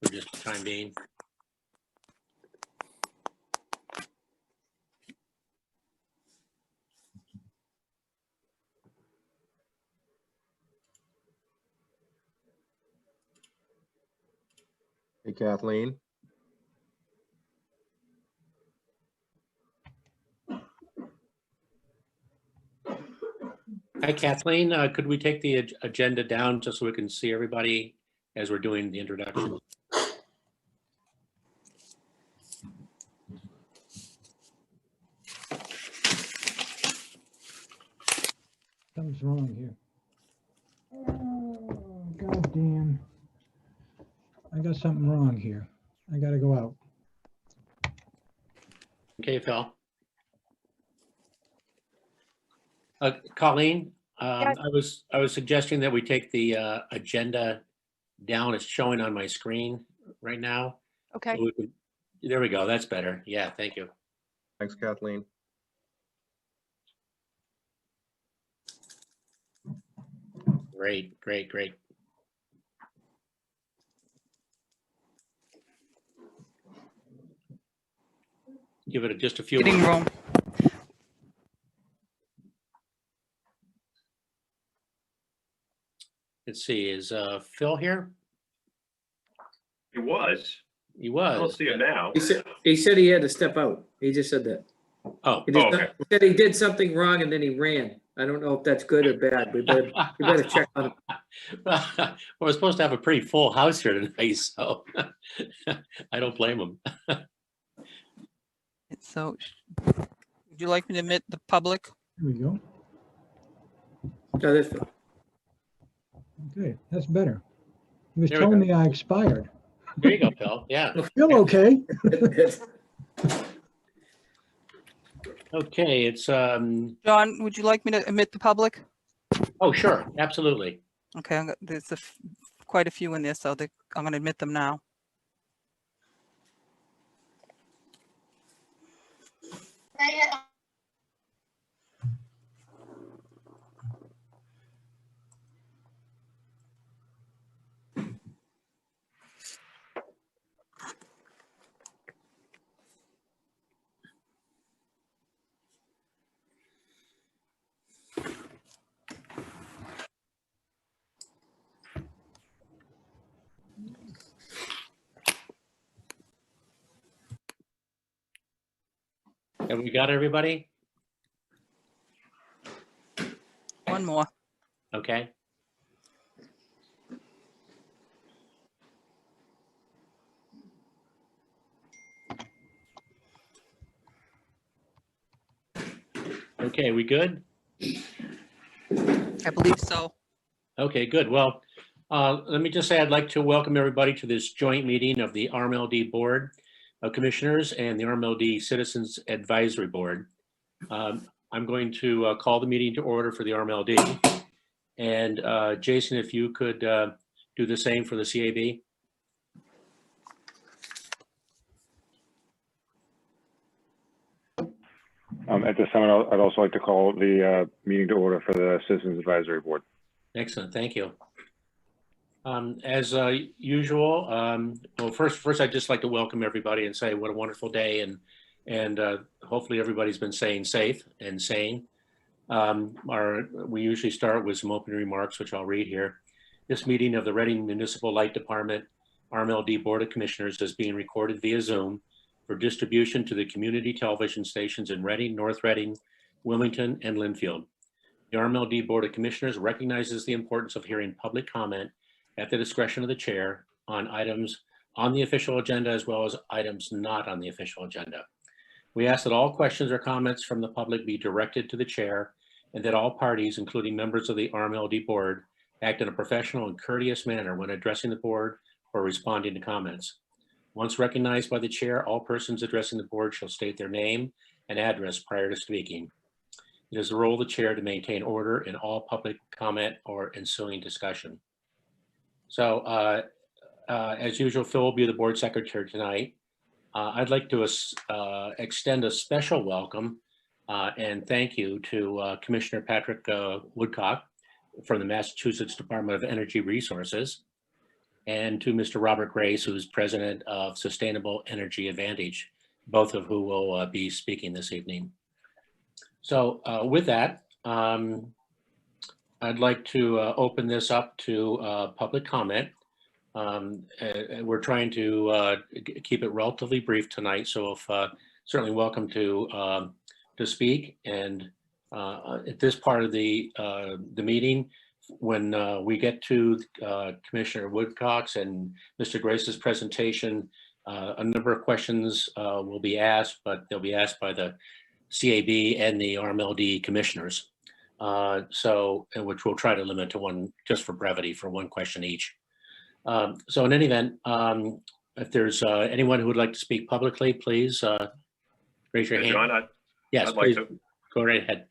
for just the time being. Hey, Kathleen. Hi, Kathleen. Could we take the agenda down just so we can see everybody as we're doing the introduction? Something's wrong here. Oh, God damn. I got something wrong here. I gotta go out. Okay, Phil. Colleen, Yes. I was suggesting that we take the agenda down. It's showing on my screen right now. Okay. So there we go. That's better. Yeah, thank you. Thanks, Kathleen. Great, great, great. Give it just a few Getting moments. room. Let's see, is Phil here? He was. He I don't was. see him now. He said he had to step out. He just said that. Oh, He, just, okay. he said he did something wrong and then he ran. I don't know if that's good or bad. We better check on him. well, we're supposed to have a pretty full house here tonight, so I don't blame him. So, would you like me to admit the public? Here we go. No, that's, Okay, that's better. He was There we telling go. me I expired. There you go, Phil. Yeah. Still okay. Okay, it's John, would you like me to admit the public? oh, sure, absolutely. Okay, there's quite a few in there, so I'm going to admit them now. Have we got everybody? One more. Okay. Okay, we good? I believe so. Okay, good. Well, let me just say I'd like to welcome everybody to this joint meeting of the RMLD Board of Commissioners and the RMLD Citizens Advisory Board. I'm going to call the meeting to order for the RMLD. And Jason, if you could do the same for the CAB. At this time, I'd also like to call the meeting to order for the Citizens Advisory Board. Excellent, thank you. As usual, well, first I'd just like to welcome everybody and say what a wonderful day, and hopefully everybody's been staying safe and sane. We usually start with some opening remarks, which I'll read here. This meeting of the Reading Municipal Light Department RMLD Board of Commissioners is being recorded via Zoom for distribution to the community television stations in Reading, North Reading, Wilmington, and Linfield. The RMLD Board of Commissioners recognizes the importance of hearing public comment at the discretion of the chair on items on the official agenda as well as items not on the official agenda. We ask that all questions or comments from the public be directed to the chair and that all parties, including members of the RMLD board, act in a professional and courteous manner when addressing the board or responding to comments. Once recognized by the chair, all persons addressing the board shall state their name and address prior to speaking. It is the role of the chair to maintain order in all public comment or ensuing discussion. So as usual, Phil will be the board secretary tonight. I'd like to extend a special welcome and thank you to Commissioner Patrick Woodcock from the Massachusetts Department of Energy Resources. and to Mr. Robert Grace, who's president of Sustainable Energy Advantage, both of who will be speaking this evening. So with that, I'd like to open this up to public comment. We're trying to keep it relatively brief tonight, so if certainly welcome to speak. And at this part of the meeting, when we get to Commissioner Woodcock's and Mr. Grace's presentation, a number of questions will be asked, but they'll be asked by the CAB and the Rmld commissioners. Which we'll try to limit to one, just for brevity, for one question each. So in any event, if there's anyone who would like to speak publicly, please raise your hand. John, Yes, I'd like please to. go right ahead.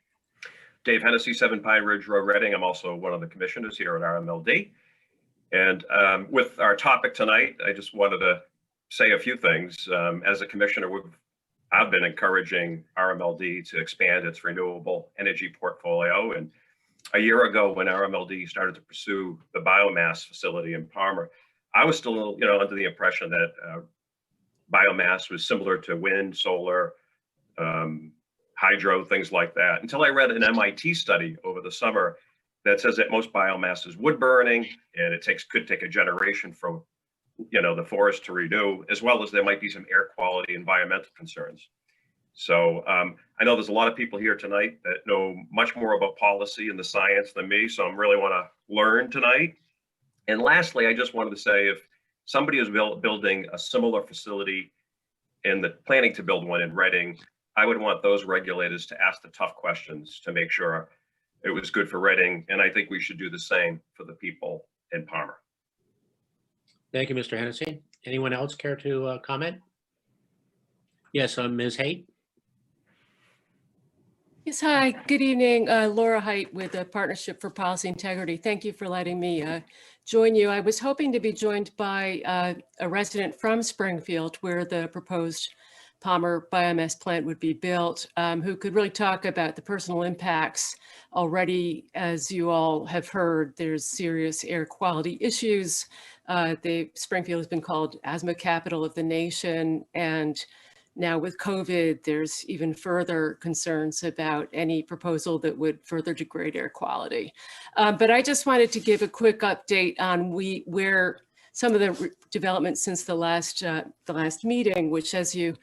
Dave Hennessy, 7 Pine Ridge Road, Reading. I'm also one of the commissioners here at RMLD. And with our topic tonight, I just wanted to say a few things. As a commissioner, I've been encouraging RMLD to expand its renewable energy portfolio. And a year ago, when RMLD started to pursue the biomass facility in Palmer, I was still, under the impression that biomass was similar to wind, solar, hydro, things like that, until I read an MIT study over the summer that says that most biomass is wood burning, and it could take a generation for the forest to renew, as well as there might be some air quality, environmental concerns. So I know there's a lot of people here tonight that know much more about policy and the science than me, so I really want to learn tonight. And lastly, I just wanted to say, if somebody is building a similar facility and planning to build one in Reading, I would want those regulators to ask the tough questions to make sure it was good for Reading. And I think we should do the same for the people in Palmer. Thank you, Mr. Hennessy. Anyone else care to comment? Yes, Ms. Haight. Yes, hi, good evening. Laura Haight with the Partnership for Policy Integrity. Thank you for letting me join you. I was hoping to be joined by a resident from Springfield, where the proposed Palmer biomass plant would be built, who could really talk about the personal impacts. Already, as you all have heard, there's serious air quality issues. Springfield has been called asthma capital of the nation, and now with COVID, there's even further concerns about any proposal that would further degrade air quality. But I just wanted to give a quick update on where some of the developments since the last meeting, which, as you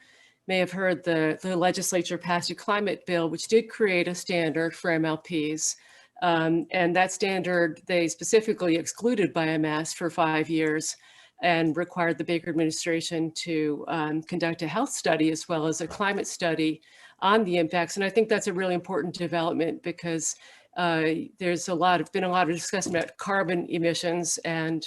may have heard, the legislature passed a climate bill, which did create a standard for MLPs. And that standard, they specifically excluded biomass for 5 years and required the Baker administration to conduct a health study as well as a climate study on the impacts. And I think that's a really important development, because there's been a lot of discussion about carbon emissions, and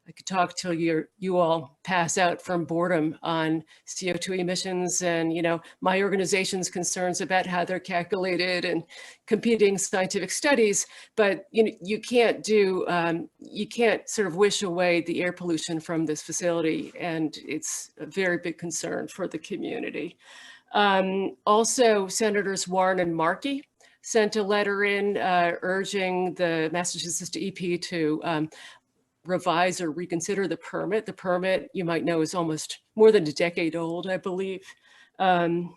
I could talk till you all pass out from boredom on CO2 emissions and, my organization's concerns about how they're calculated and competing scientific studies. But, you can't sort of wish away the air pollution from this facility. And it's a very big concern for the community. Also, Senators Warren and Markey sent a letter in urging the Massachusetts EP to revise or reconsider the permit. The permit, you might know, is almost more than a decade old, I believe. The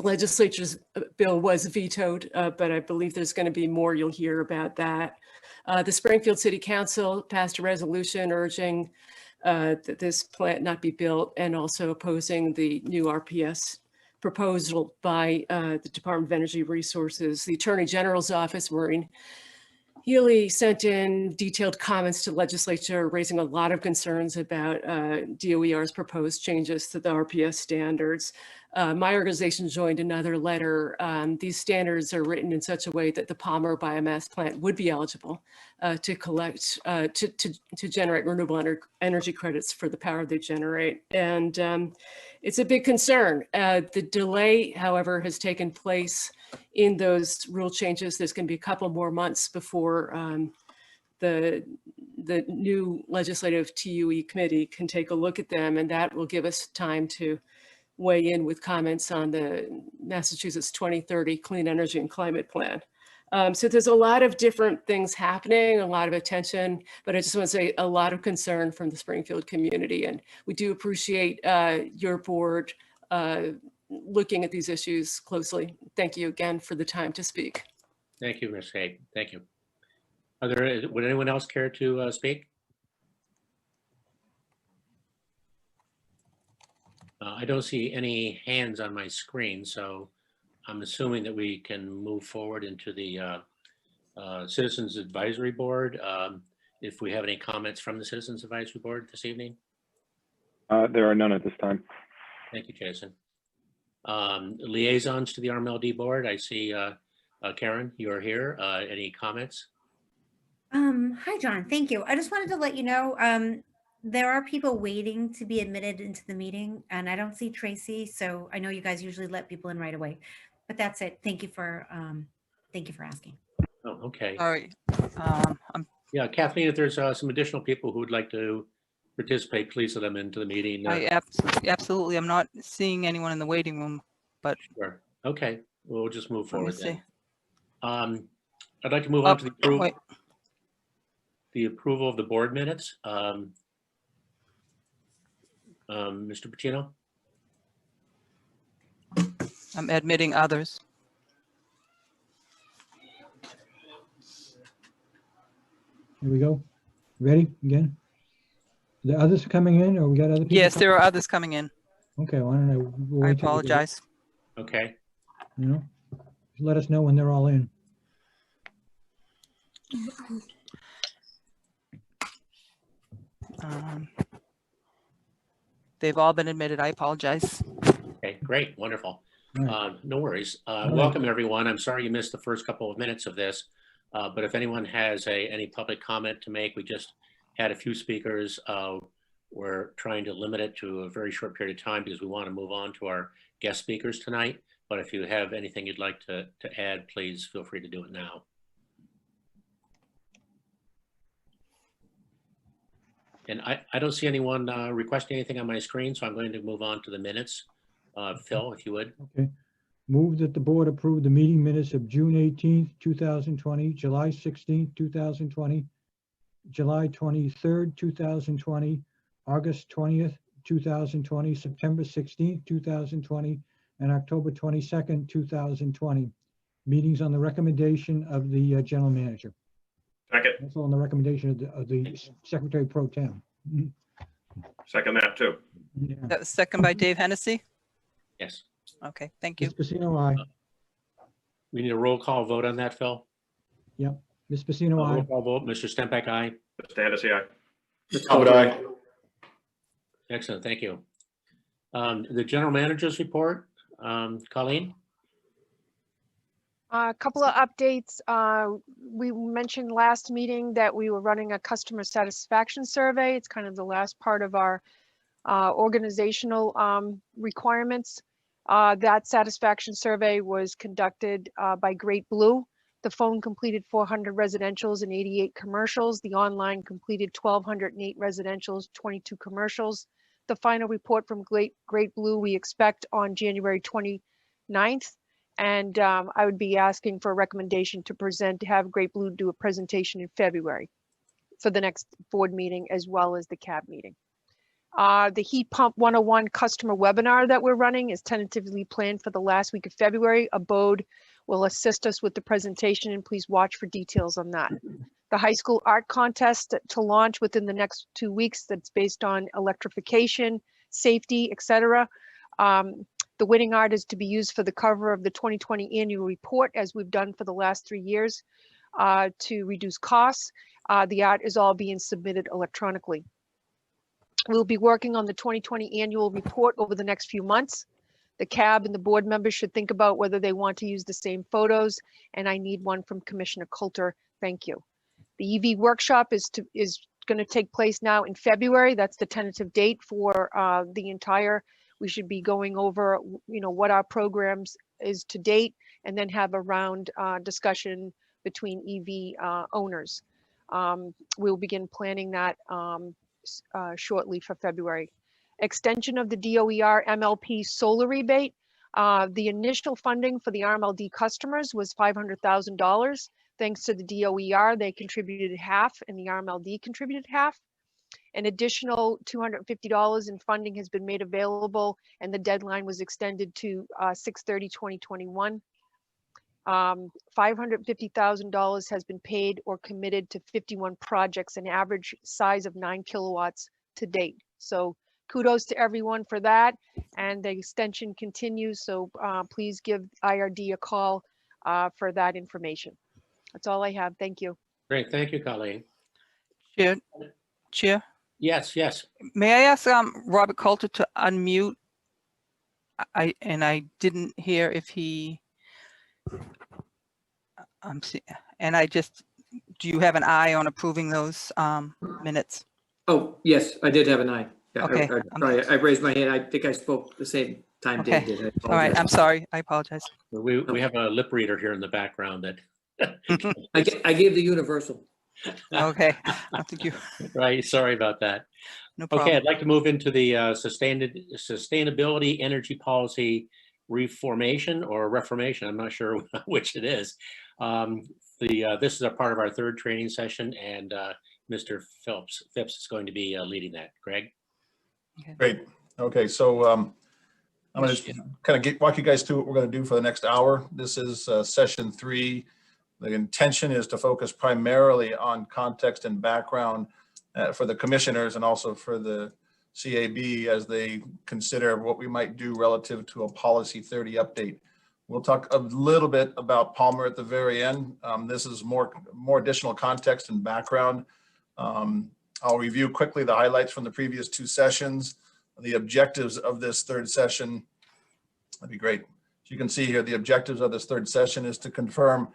legislature's bill was vetoed, but I believe there's going to be more. You'll hear about that. The Springfield City Council passed a resolution urging that this plant not be built, and also opposing the new RPS proposal by the Department of Energy Resources. The Attorney General's office, Maureen Healy, sent in detailed comments to the legislature, raising a lot of concerns about DOER's proposed changes to the RPS standards. My organization joined another letter. These standards are written in such a way that the Palmer biomass plant would be eligible to collect, to generate renewable energy credits for the power they generate. And it's a big concern. The delay, however, has taken place in those rule changes. There's going to be a couple more months before the new legislative TUE committee can take a look at them, and that will give us time to weigh in with comments on the Massachusetts 2030 Clean Energy and Climate Plan. So there's a lot of different things happening, a lot of attention, but I just want to say a lot of concern from the Springfield community. And we do appreciate your board looking at these issues closely. Thank you again for the time to speak. Thank you, Ms. Haig. Thank you. Would anyone else care to speak? I don't see any hands on my screen, so I'm assuming that we can move forward into the Citizens Advisory Board. If we have any comments from the Citizens Advisory Board this evening. There are none at this time. Thank you, Jason. Liaisons to the Rmld Board. I see Karen, you are here. Any comments? Hi, John. Thank you. I just wanted to let you know there are people waiting to be admitted into the meeting, and I don't see Tracy, so I know you guys usually let people in right away. But that's it. Thank you for asking. Oh, okay. All right. Yeah, Kathleen, if there's some additional people who would like to participate, please let them into the meeting. I absolutely. I'm not seeing anyone in the waiting room, but Sure. Okay, we'll just move let me forward see. then. I'd like to move on to Wait. the approval of the board minutes. Mr. Patino? I'm admitting others. Here we go. Ready again? The others coming in, or we got other people? Yes, there are others coming in. Okay, well, I don't know. We'll I wait till we get it, apologize. Okay, You know, just let us know when they're all in. They've all been admitted. I apologize. okay, great, wonderful. All right. No worries. right. Welcome, everyone. I'm sorry you missed the first couple of minutes of this, but if anyone has any public comment to make, we just had a few speakers. We're trying to limit it to a very short period of time because we want to move on to our guest speakers tonight. But if you have anything you'd like to add, please feel free to do it now. And I don't see anyone requesting anything on my screen, so I'm going to move on to the minutes. Phil, if you would. Okay. Move that the board approve the meeting minutes of June 18th, 2020, July 16th, 2020, July 23rd, 2020, August 20th, 2020, September 16th, 2020, and October 22nd, 2020. Meetings on the recommendation of the general manager. Second, That's on the recommendation of the Secretary Pro Tem. second that too. Yeah. That was second by Dave Hennessy. Yes. Okay, thank you. Ms. Pacino, aye. We need a roll call vote on that, Phil. Ms. Pacino, Roll aye. call vote. Mr. Stempak, aye. Mr. Hennessy, aye. Talbot, aye. Excellent, thank you. The general manager's report, Colleen? A couple of updates. We mentioned last meeting that we were running a customer satisfaction survey. It's kind of the last part of our organizational requirements. That satisfaction survey was conducted by Great Blue. The phone completed 400 residentials and 88 commercials. The online completed 1,208 residentials, 22 commercials. The final report from Great Blue we expect on January 29th. And I would be asking for a recommendation to have Great Blue do a presentation in February for the next board meeting as well as the CAB meeting. The Heat Pump 101 customer webinar that we're running is tentatively planned for the last week of February. Abode will assist us with the presentation, and please watch for details on that. The high school art contest to launch within the next 2 weeks that's based on electrification, safety, etc. The winning art is to be used for the cover of the 2020 annual report, as we've done for the last 3 years, to reduce costs. The art is all being submitted electronically. We'll be working on the 2020 annual report over the next few months. The CAB and the board members should think about whether they want to use the same photos, and I need one from Commissioner Coulter. Thank you. The EV workshop is going to take place now in February. That's the tentative date for the entire. We should be going over, what our programs is to date, and then have a round discussion between EV owners. We'll begin planning that shortly for February. Extension of the DOER MLP solar rebate. The initial funding for the RMLD customers was $500,000. Thanks to the DOER, they contributed half and the RMLD contributed half. An additional $250 in funding has been made available, and the deadline was extended to 6/30/2021. $550,000 has been paid or committed to 51 projects, an average size of 9 kilowatts to date. So kudos to everyone for that, and the extension continues. So please give IRD a call for that information. That's all I have. Thank you. Great. Thank you, Colleen. Chair, Yes, yes. may I ask Robert Coulter to unmute? I didn't hear if he. Do you have an eye on approving those minutes? Oh, yes, I did have an eye. Yeah, Okay. I raised my hand. I think I spoke the same time Dave Okay. did. I All right, apologize. I'm sorry. I apologize. We have a lip reader here in the background that. I gave the universal. Okay, I think you, Right. Sorry about that. no Okay, problem. I'd like to move into the sustainability energy policy reformation or reformation. I'm not sure which it is. This is a part of our third training session, and Mr. Phipps is going to be leading that. Greg? Great. Okay, so I'm going to kind of walk you guys through what we're going to do for the next hour. This is session 3. The intention is to focus primarily on context and background for the commissioners and also for the CAB as they consider what we might do relative to a policy 30 update. We'll talk a little bit about Palmer at the very end. This is more additional context and background. I'll review quickly the highlights from the previous 2 sessions, the objectives of this third session. That'd be great. As you can see here, the objectives of this third session is to confirm.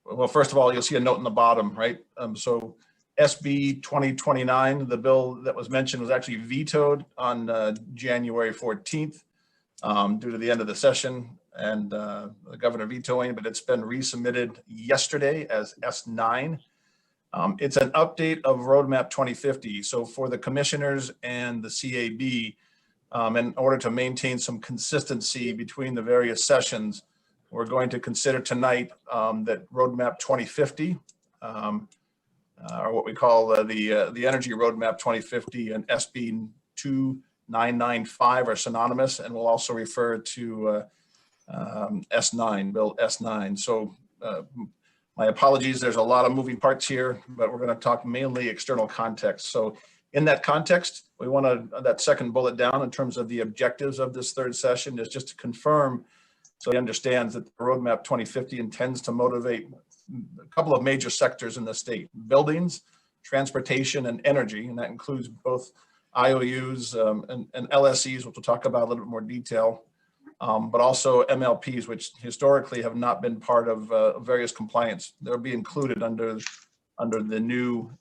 Well, first of all, you'll see a note in the bottom, right? So SB 2029, the bill that was mentioned, was actually vetoed on January 14th due to the end of the session and the governor vetoing, but it's been resubmitted yesterday as S9. It's an update of Roadmap 2050. So for the commissioners and the CAB, in order to maintain some consistency between the various sessions, we're going to consider tonight that Roadmap 2050, or what we call the Energy Roadmap 2050 and SB 2995 are synonymous, and we'll also refer to S9, Bill S9. So my apologies, there's a lot of moving parts here, but we're going to talk mainly external context. So in that context, we want to, that second bullet down in terms of the objectives of this third session is just to confirm so he understands that the Roadmap 2050 intends to motivate a couple of major sectors in the state: buildings, transportation, and energy. And that includes both IOUs and LSEs, which we'll talk about a little bit more detail, but also MLPs, which historically have not been part of various compliance. They'll be included under the new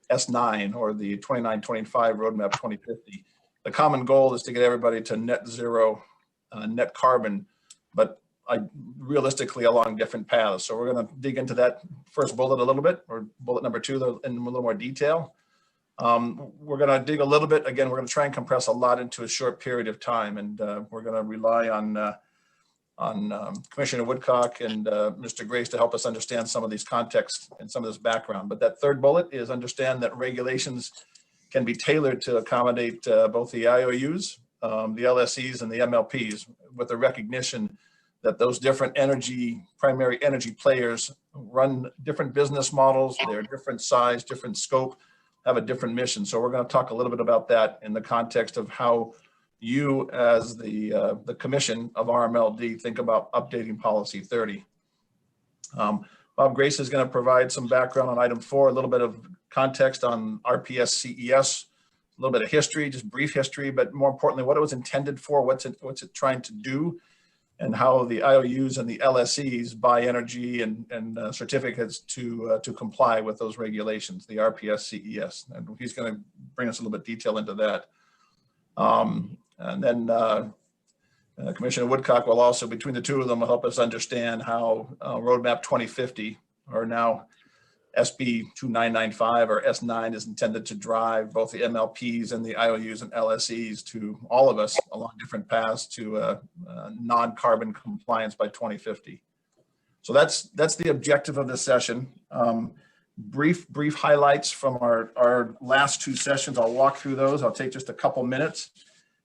S9 or the 2925 Roadmap 2050. The common goal is to get everybody to net zero net carbon, but realistically along different paths. So we're going to dig into that first bullet a little bit, or bullet number 2 in a little more detail. We're going to dig a little bit. Again, we're going to try and compress a lot into a short period of time, and we're going to rely on Commissioner Woodcock and Mr. Grace to help us understand some of these contexts and some of this background. But that third bullet is understand that regulations can be tailored to accommodate both the IOUs, the LSEs, and the MLPs, with the recognition that those different primary energy players run different business models. They're different size, different scope, have a different mission. So we're going to talk a little bit about that in the context of how you as the commission of RMLD think about updating policy 30. Bob Grace is going to provide some background on item 4, a little bit of context on RPS CES, a little bit of history, just brief history, but more importantly, what it was intended for, what's it trying to do, and how the IOUs and the LSEs buy energy and certificates to comply with those regulations, the RPS CES. And he's going to bring us a little bit of detail into that. And then Commissioner Woodcock will also, between the two of them, will help us understand how Roadmap 2050, or now SB 2995 or S9 is intended to drive both the MLPs and the IOUs and LSEs to all of us along different paths to non-carbon compliance by 2050. So that's the objective of this session. Brief highlights from our last two sessions. I'll walk through those. I'll take just a couple minutes,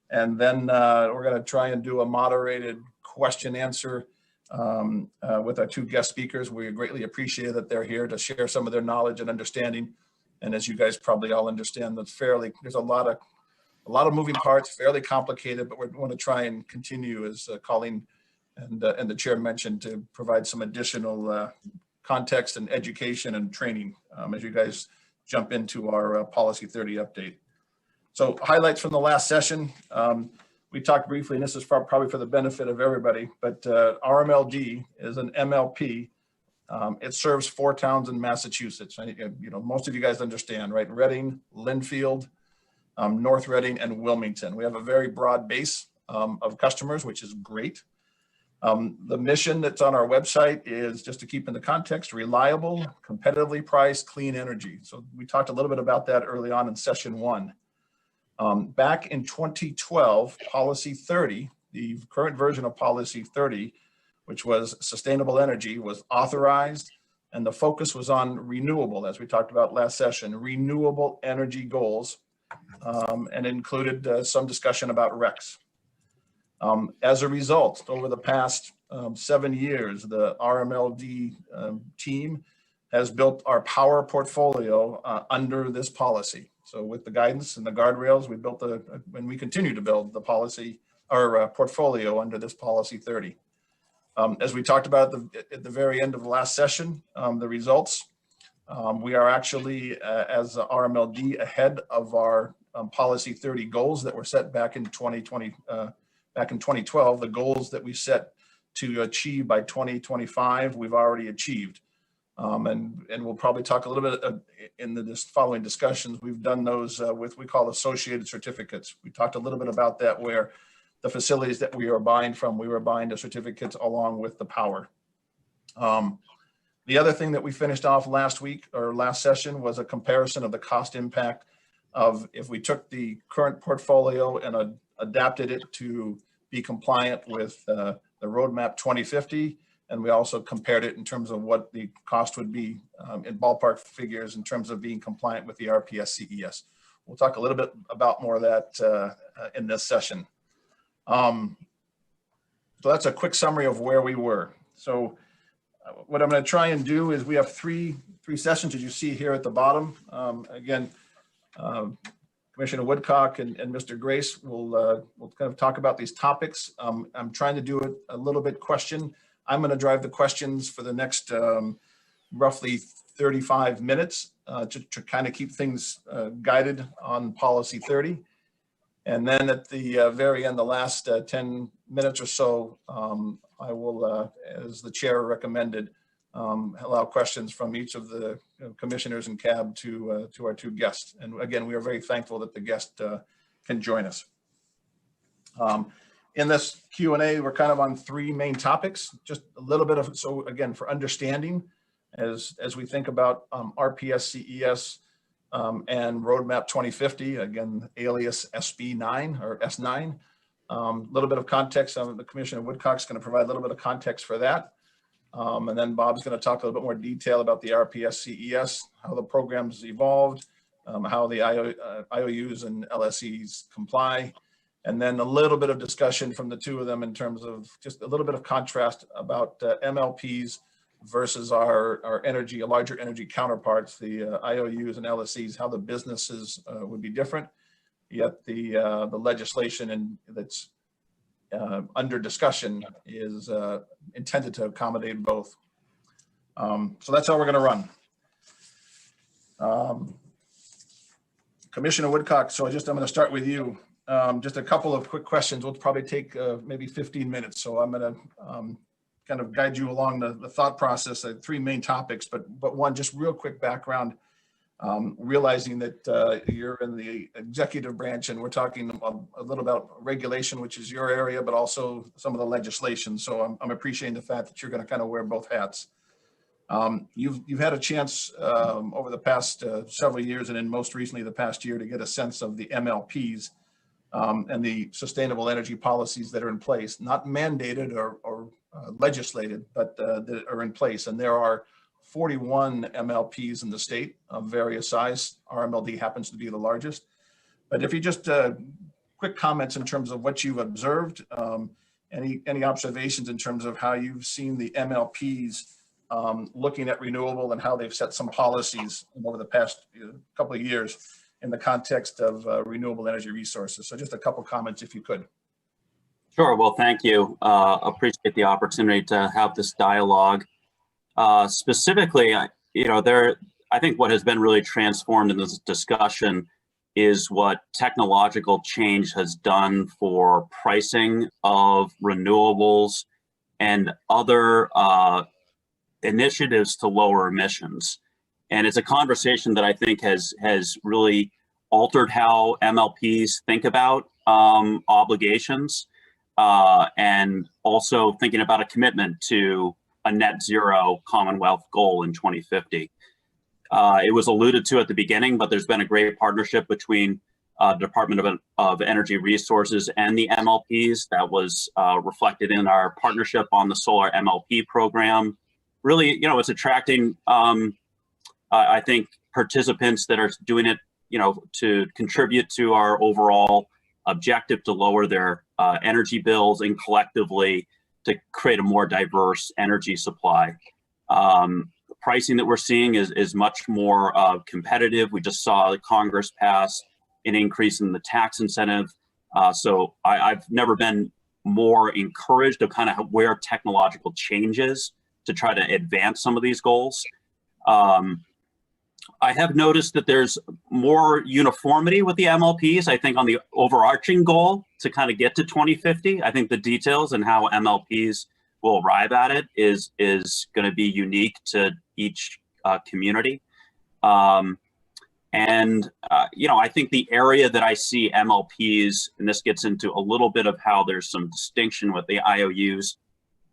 and then we're going to try and do a moderated question answer with our two guest speakers. We greatly appreciate that they're here to share some of their knowledge and understanding. And as you guys probably all understand, there's a lot of moving parts, fairly complicated, but we want to try and continue, as Colleen and the chair mentioned, to provide some additional context and education and training as you guys jump into our Policy 30 update. So highlights from the last session. We talked briefly, and this is probably for the benefit of everybody, but RMLD is an MLP. It serves 4 towns in Massachusetts. Most of you guys understand, right? Reading, Lynnfield, North Reading, and Wilmington. We have a very broad base of customers, which is great. The mission that's on our website is, just to keep in the context, reliable, competitively priced, clean energy. So we talked a little bit about that early on in session 1. Back in 2012, Policy 30, the current version of Policy 30, which was sustainable energy, was authorized, and the focus was on renewable, as we talked about last session, renewable energy goals, and included some discussion about RECs. As a result, over the past 7 years, the RMLD team has built our power portfolio under this policy. So with the guidance and the guardrails, we built and we continue to build the policy, our portfolio under this Policy 30. As we talked about at the very end of the last session, the results, we are actually, as RMLD, ahead of our Policy 30 goals that were set back in 2020. Back in 2012, the goals that we set to achieve by 2025, we've already achieved. And we'll probably talk a little bit in the following discussions. We've done those with we call associated certificates. We talked a little bit about that, where the facilities that we are buying from, we were buying the certificates along with the power. The other thing that we finished off last week or last session was a comparison of the cost impact of if we took the current portfolio and adapted it to be compliant with the roadmap 2050. And we also compared it in terms of what the cost would be in ballpark figures in terms of being compliant with the RPS CES. We'll talk a little bit about more of that in this session. So that's a quick summary of where we were. So what I'm going to try and do is we have three sessions, as you see here at the bottom. Again, Commissioner Woodcock and Mr. Grace will kind of talk about these topics. I'm trying to do it a little bit question. I'm going to drive the questions for the next roughly 35 minutes to kind of keep things guided on Policy 30. And then at the very end, the last 10 minutes or so, I will, as the chair recommended, allow questions from each of the commissioners and CAB to our two guests. And again, we are very thankful that the guest can join us. In this Q&A, we're kind of on 3 main topics, just a little bit of, so again, for understanding, as we think about RPS CES and Roadmap 2050, again, alias SB9 or S9. A little bit of context, the Commissioner Woodcock's going to provide a little bit of context for that. And then Bob's going to talk a little bit more detail about the RPS CES, how the program's evolved, how the IOUs and LSEs comply, and then a little bit of discussion from the two of them in terms of just a little bit of contrast about MLPs versus our larger energy counterparts, the IOUs and LSEs, how the businesses would be different, yet the legislation that's under discussion is intended to accommodate both. So that's how we're going to run. Commissioner Woodcock, so I'm going to start with you. Just a couple of quick questions. We'll probably take maybe 15 minutes. So I'm going to kind of guide you along the thought process, 3 main topics, but one just real quick background. Realizing that you're in the executive branch and we're talking a little about regulation, which is your area, but also some of the legislation. So I'm appreciating the fact that you're going to kind of wear both hats. You've had a chance over the past several years, and then most recently the past year, to get a sense of the MLPs and the sustainable energy policies that are in place, not mandated or legislated, but that are in place. And there are 41 MLPs in the state of various size. Rmld happens to be the largest. But if you just quick comments in terms of what you've observed, any observations in terms of how you've seen the MLPs looking at renewable and how they've set some policies over the past couple of years in the context of renewable energy resources. So just a couple comments if you could. Sure. Well, thank you. Appreciate the opportunity to have this dialogue. Specifically, I think what has been really transformed in this discussion is what technological change has done for pricing of renewables and other initiatives to lower emissions. And it's a conversation that I think has really altered how MLPs think about obligations and also thinking about a commitment to a net zero Commonwealth goal in 2050. It was alluded to at the beginning, but there's been a great partnership between Department of Energy Resources and the MLPs that was reflected in our partnership on the solar MLP program. Really, it's attracting, I think, participants that are doing it, to contribute to our overall objective to lower their energy bills and collectively to create a more diverse energy supply. The pricing that we're seeing is much more competitive. We just saw Congress pass an increase in the tax incentive. So I've never been more encouraged of kind of where technological change is to try to advance some of these goals. I have noticed that there's more uniformity with the MLPs, I think, on the overarching goal to kind of get to 2050. I think the details and how MLPs will arrive at it is going to be unique to each community. I think the area that I see MLPs, and this gets into a little bit of how there's some distinction with the IOUs,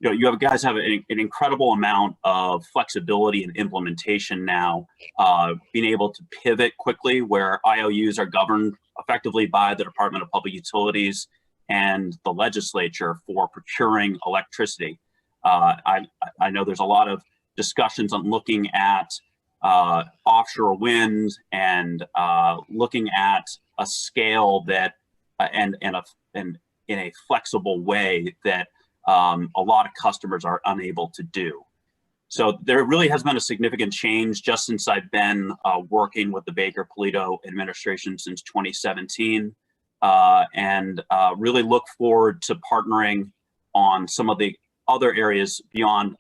you guys have an incredible amount of flexibility and implementation now, being able to pivot quickly where IOUs are governed effectively by the Department of Public Utilities and the legislature for procuring electricity. I know there's a lot of discussions on looking at offshore wind and looking at a scale that and in a flexible way that a lot of customers are unable to do. So there really has been a significant change just since I've been working with the Baker-Polito administration since 2017, and really look forward to partnering on some of the other areas beyond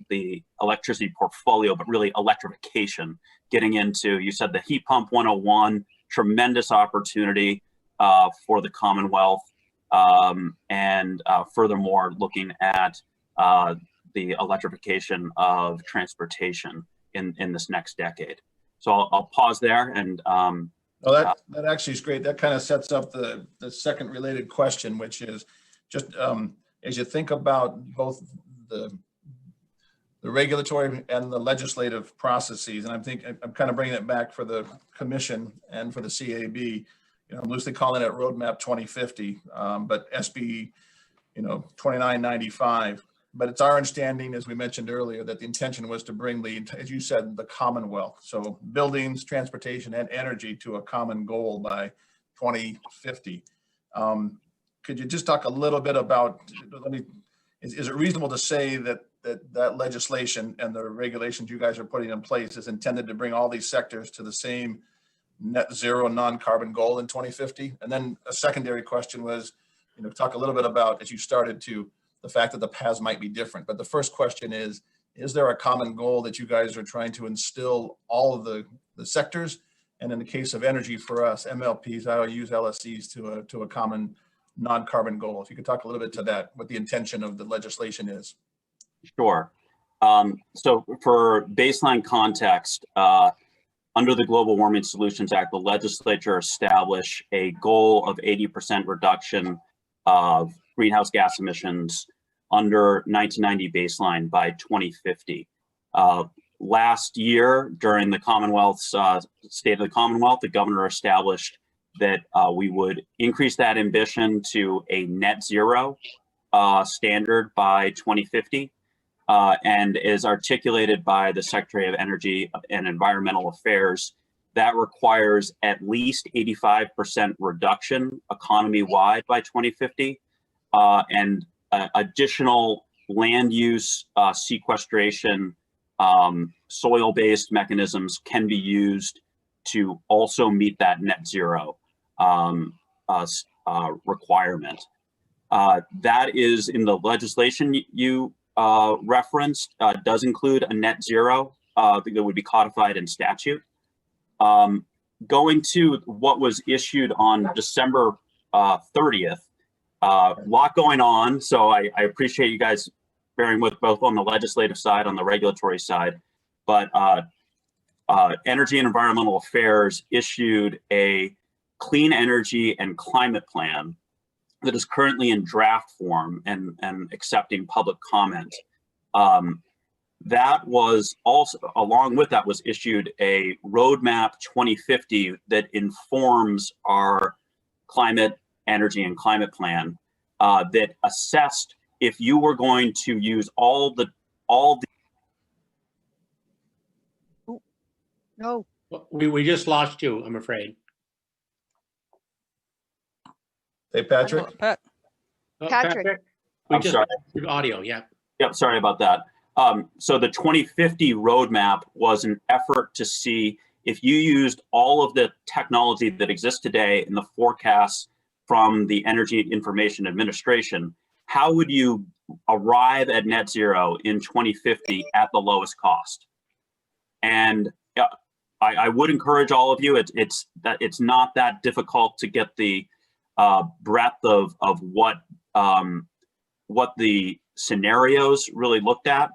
the electricity portfolio, but really electrification, getting into, you said the heat pump 101, tremendous opportunity for the Commonwealth. And furthermore, looking at the electrification of transportation in this next decade. So I'll pause there. And well, that actually is great. That kind of sets up the second related question, which is just as you think about both the regulatory and the legislative processes, and I'm kind of bringing it back for the commission and for the CAB. I'm loosely calling it Roadmap 2050, but SB, 2995. But it's our understanding, as we mentioned earlier, that the intention was to bring as you said, the Commonwealth. So buildings, transportation, and energy to a common goal by 2050. Could you just talk a little bit about, is it reasonable to say that legislation and the regulations you guys are putting in place is intended to bring all these sectors to the same net zero non-carbon goal in 2050? And then a secondary question was, talk a little bit about, as you started to, the fact that the paths might be different. But the first question is there a common goal that you guys are trying to instill all of the sectors? And in the case of energy for us, MLPs, IOUs, LSCs to a common non-carbon goal. If you could talk a little bit to that, what the intention of the legislation is. Sure. So for baseline context, under the Global Warming Solutions Act, the legislature established a goal of 80% reduction of greenhouse gas emissions under 1990 baseline by 2050. Last year, during the Commonwealth's State of the Commonwealth, the governor established that we would increase that ambition to a net zero standard by 2050. And is articulated by the Secretary of Energy and Environmental Affairs, that requires at least 85% reduction economy-wide by 2050, and additional land use sequestration, soil-based mechanisms can be used to also meet that net zero requirement. That is in the legislation you referenced, does include a net zero that would be codified in statute. Going to what was issued on December 30th, a lot going on. So I appreciate you guys bearing with both on the legislative side, on the regulatory side, but Energy and Environmental Affairs issued a clean energy and climate plan that is currently in draft form and accepting public comment. That was also, along with that was issued a roadmap 2050 that informs our climate, energy, and climate plan that assessed if you were going to use all the. No, We just lost you, I'm afraid. Hey, Patrick? Pat, Oh, Patrick. We I'm just sorry. lost your audio, yeah. Yep, sorry about that. So the 2050 roadmap was an effort to see if you used all of the technology that exists today in the forecasts from the Energy Information Administration, how would you arrive at net zero in 2050 at the lowest cost? And I would encourage all of you, it's not that difficult to get the breadth of what the scenarios really looked at,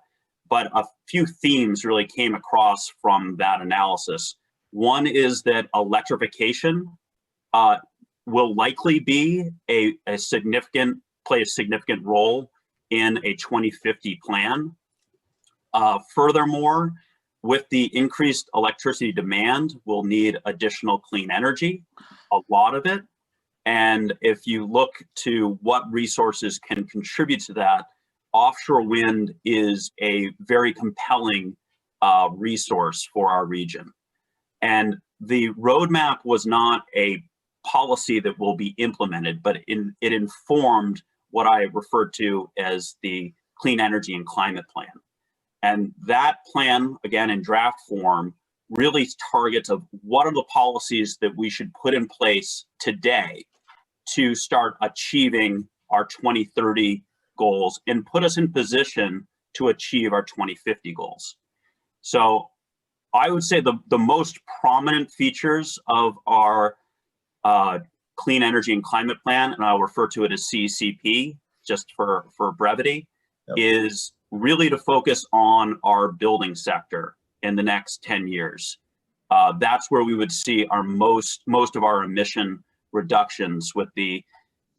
but a few themes really came across from that analysis. One is that electrification will likely be play a significant role in a 2050 plan. Furthermore, with the increased electricity demand, we'll need additional clean energy, a lot of it. And if you look to what resources can contribute to that, offshore wind is a very compelling resource for our region. And the roadmap was not a policy that will be implemented, but it informed what I referred to as the Clean Energy and Climate Plan. And that plan, again, in draft form, really targets of what are the policies that we should put in place today to start achieving our 2030 goals and put us in position to achieve our 2050 goals. So I would say the most prominent features of our Clean Energy and Climate Plan, and I'll refer to it as CECP just for brevity, is really to focus on our building sector in the next 10 years. That's where we would see our most of our emission reductions with the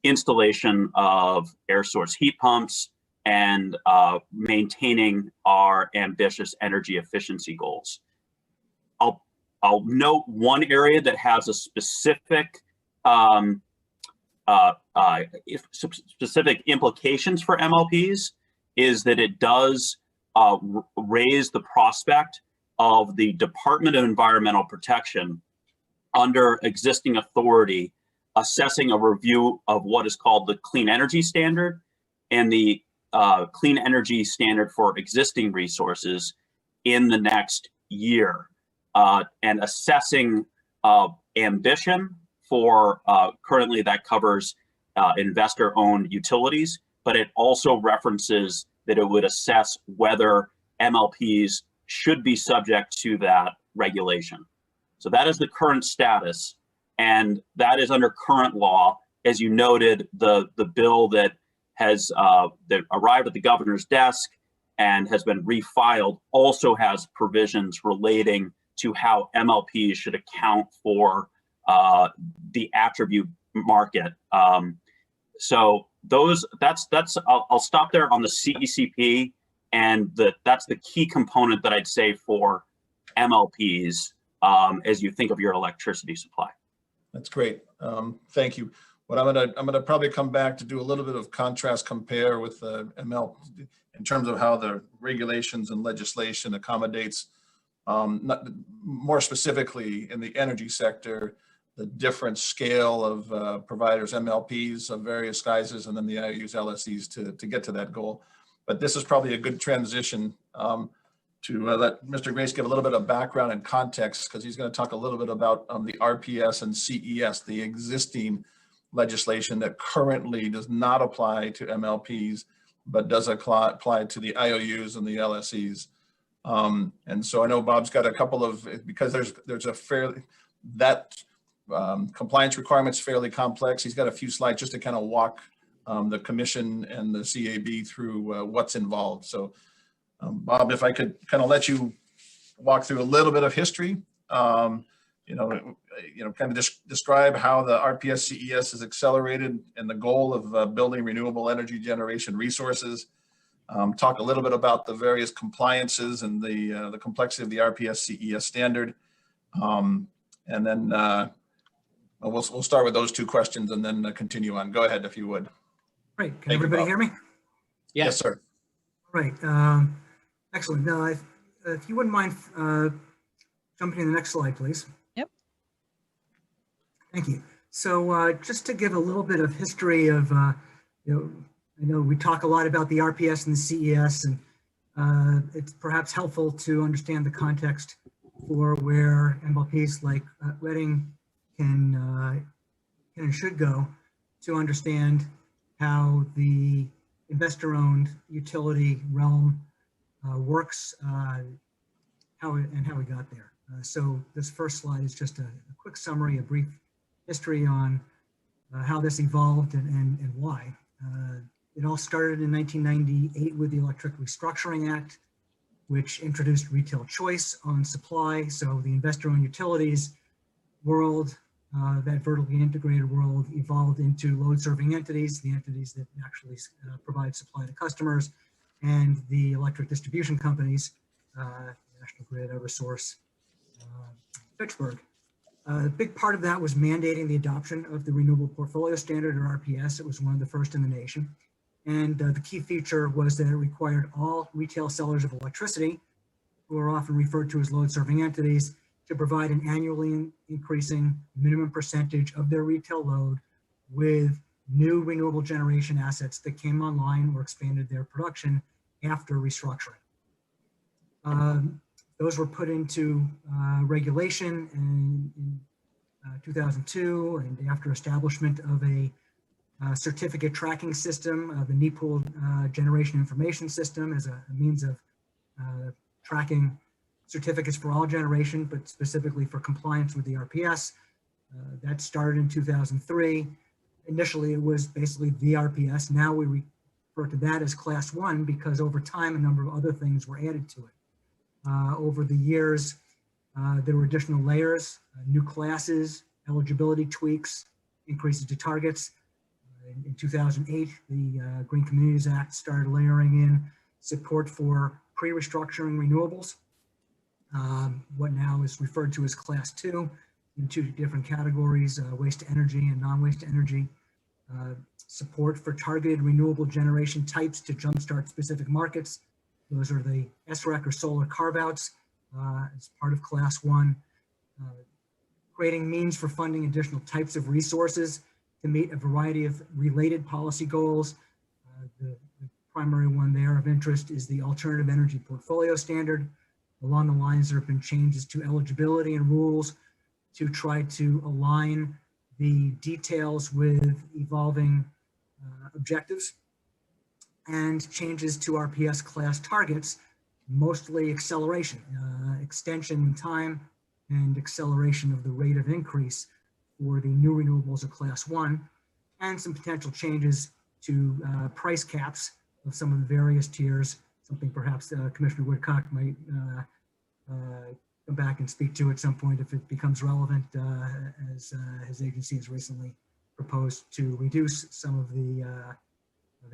installation of air source heat pumps and maintaining our ambitious energy efficiency goals. I'll note one area that has a specific specific implications for MLPs is that it does raise the prospect of the Department of Environmental Protection under existing authority assessing a review of what is called the Clean Energy Standard and the Clean Energy Standard for existing resources in the next year, and assessing ambition for currently that covers investor-owned utilities, but it also references that it would assess whether MLPs should be subject to that regulation. So that is the current status, and that is under current law. As you noted, the bill that has that arrived at the governor's desk and has been refiled also has provisions relating to how MLPs should account for the attribute market. So I'll stop there on the CECP. And that's the key component that I'd say for MLPs as you think of your electricity supply. That's great. Thank you. What I'm gonna probably come back to do a little bit of contrast compare with ML in terms of how the regulations and legislation accommodates, more specifically in the energy sector, the different scale of providers, MLPs of various sizes, and then the IOUs, LSEs to get to that goal. But this is probably a good transition to let Mr. Grace give a little bit of background and context, because he's going to talk a little bit about the RPS and CES, the existing legislation that currently does not apply to MLPs, but does apply to the IOUs and the LSEs. And so I know Bob's got a couple of, because there's a fairly, compliance requirements fairly complex. He's got a few slides just to kind of walk the commission and the CAB through what's involved. So Bob, if I could kind of let you walk through a little bit of history, kind of describe how the RPS CES is accelerated and the goal of building renewable energy generation resources. Talk a little bit about the various compliances and the complexity of the RPS CES standard. And then we'll start with those two questions and then continue on. Go ahead if you would. Right. Can everybody hear me? Yes, sir. Right. Excellent. Now, if you wouldn't mind jumping to the next slide, please. Yep. Thank you. So just to give a little bit of history of, I know we talk a lot about the RPS and the CES, and it's perhaps helpful to understand the context for where MLPs like Reading can and should go to understand how the investor-owned utility realm works, how we got there. So this first slide is just a quick summary, a brief history on how this evolved and why. It all started in 1998 with the Electric Restructuring Act, which introduced retail choice on supply. So the investor-owned utilities world, that vertically integrated world, evolved into load-serving entities, the entities that actually provide supply to customers, and the electric distribution companies, National Grid, Eversource, Fitchburg. A big part of that was mandating the adoption of the Renewable Portfolio Standard, or RPS. It was one of the first in the nation. And the key feature was that it required all retail sellers of electricity, who are often referred to as load-serving entities, to provide an annually increasing minimum percentage of their retail load with new renewable generation assets that came online or expanded their production after restructuring. Those were put into regulation in 2002, and after establishment of a certificate tracking system, the NEPOOL Generation Information System, as a means of tracking certificates for all generation, but specifically for compliance with the RPS. That started in 2003. Initially, it was basically the RPS. Now we refer to that as Class 1 because over time, a number of other things were added to it. Over the years, there were additional layers, new classes, eligibility tweaks, increases to targets. In 2008, the Green Communities Act started layering in support for pre-restructuring renewables, what now is referred to as Class 2, in two different categories, waste to energy and non-waste to energy. Support for targeted renewable generation types to jumpstart specific markets. Those are the SREC or solar carve-outs as part of Class 1. Creating means for funding additional types of resources to meet a variety of related policy goals. The primary one there of interest is the Alternative Energy Portfolio Standard. Along the lines, there have been changes to eligibility and rules to try to align the details with evolving objectives, and changes to RPS class targets, mostly acceleration, extension in time and acceleration of the rate of increase for the new renewables of Class 1, and some potential changes to price caps of some of the various tiers, something perhaps Commissioner Woodcock might come back and speak to at some point if it becomes relevant, as his agency has recently proposed to reduce some of the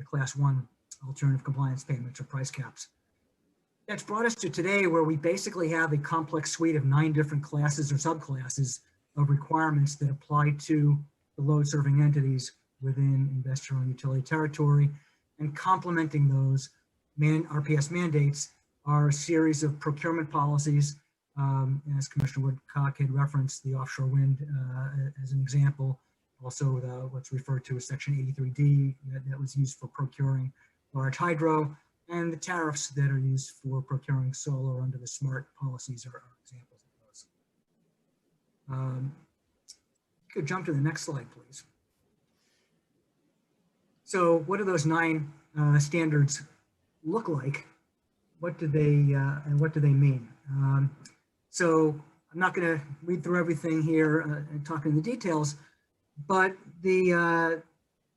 Class 1 alternative compliance payments or price caps. That's brought us to today, where we basically have a complex suite of 9 different classes or subclasses of requirements that apply to the load serving entities within investor-owned utility territory. And complementing those RPS mandates are a series of procurement policies. As Commissioner Woodcock had referenced, the offshore wind as an example, also what's referred to as Section 83D that was used for procuring large hydro, and the tariffs that are used for procuring solar under the SMART policies are examples of those. You could jump to the next slide, please. So what do those 9 standards look like? What do they and what do they mean? So I'm not going to read through everything here and talk in the details, but the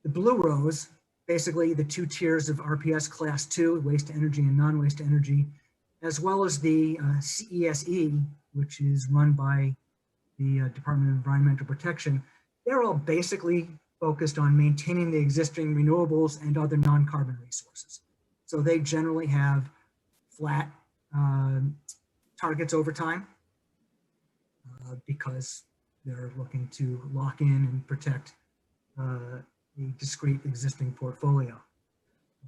blue rows, basically the 2 tiers of RPS Class 2, waste energy and non-waste energy, as well as the CESE, which is run by the Department of Environmental Protection. They're all basically focused on maintaining the existing renewables and other non-carbon resources. So they generally have flat targets over time because they're looking to lock in and protect the discrete existing portfolio.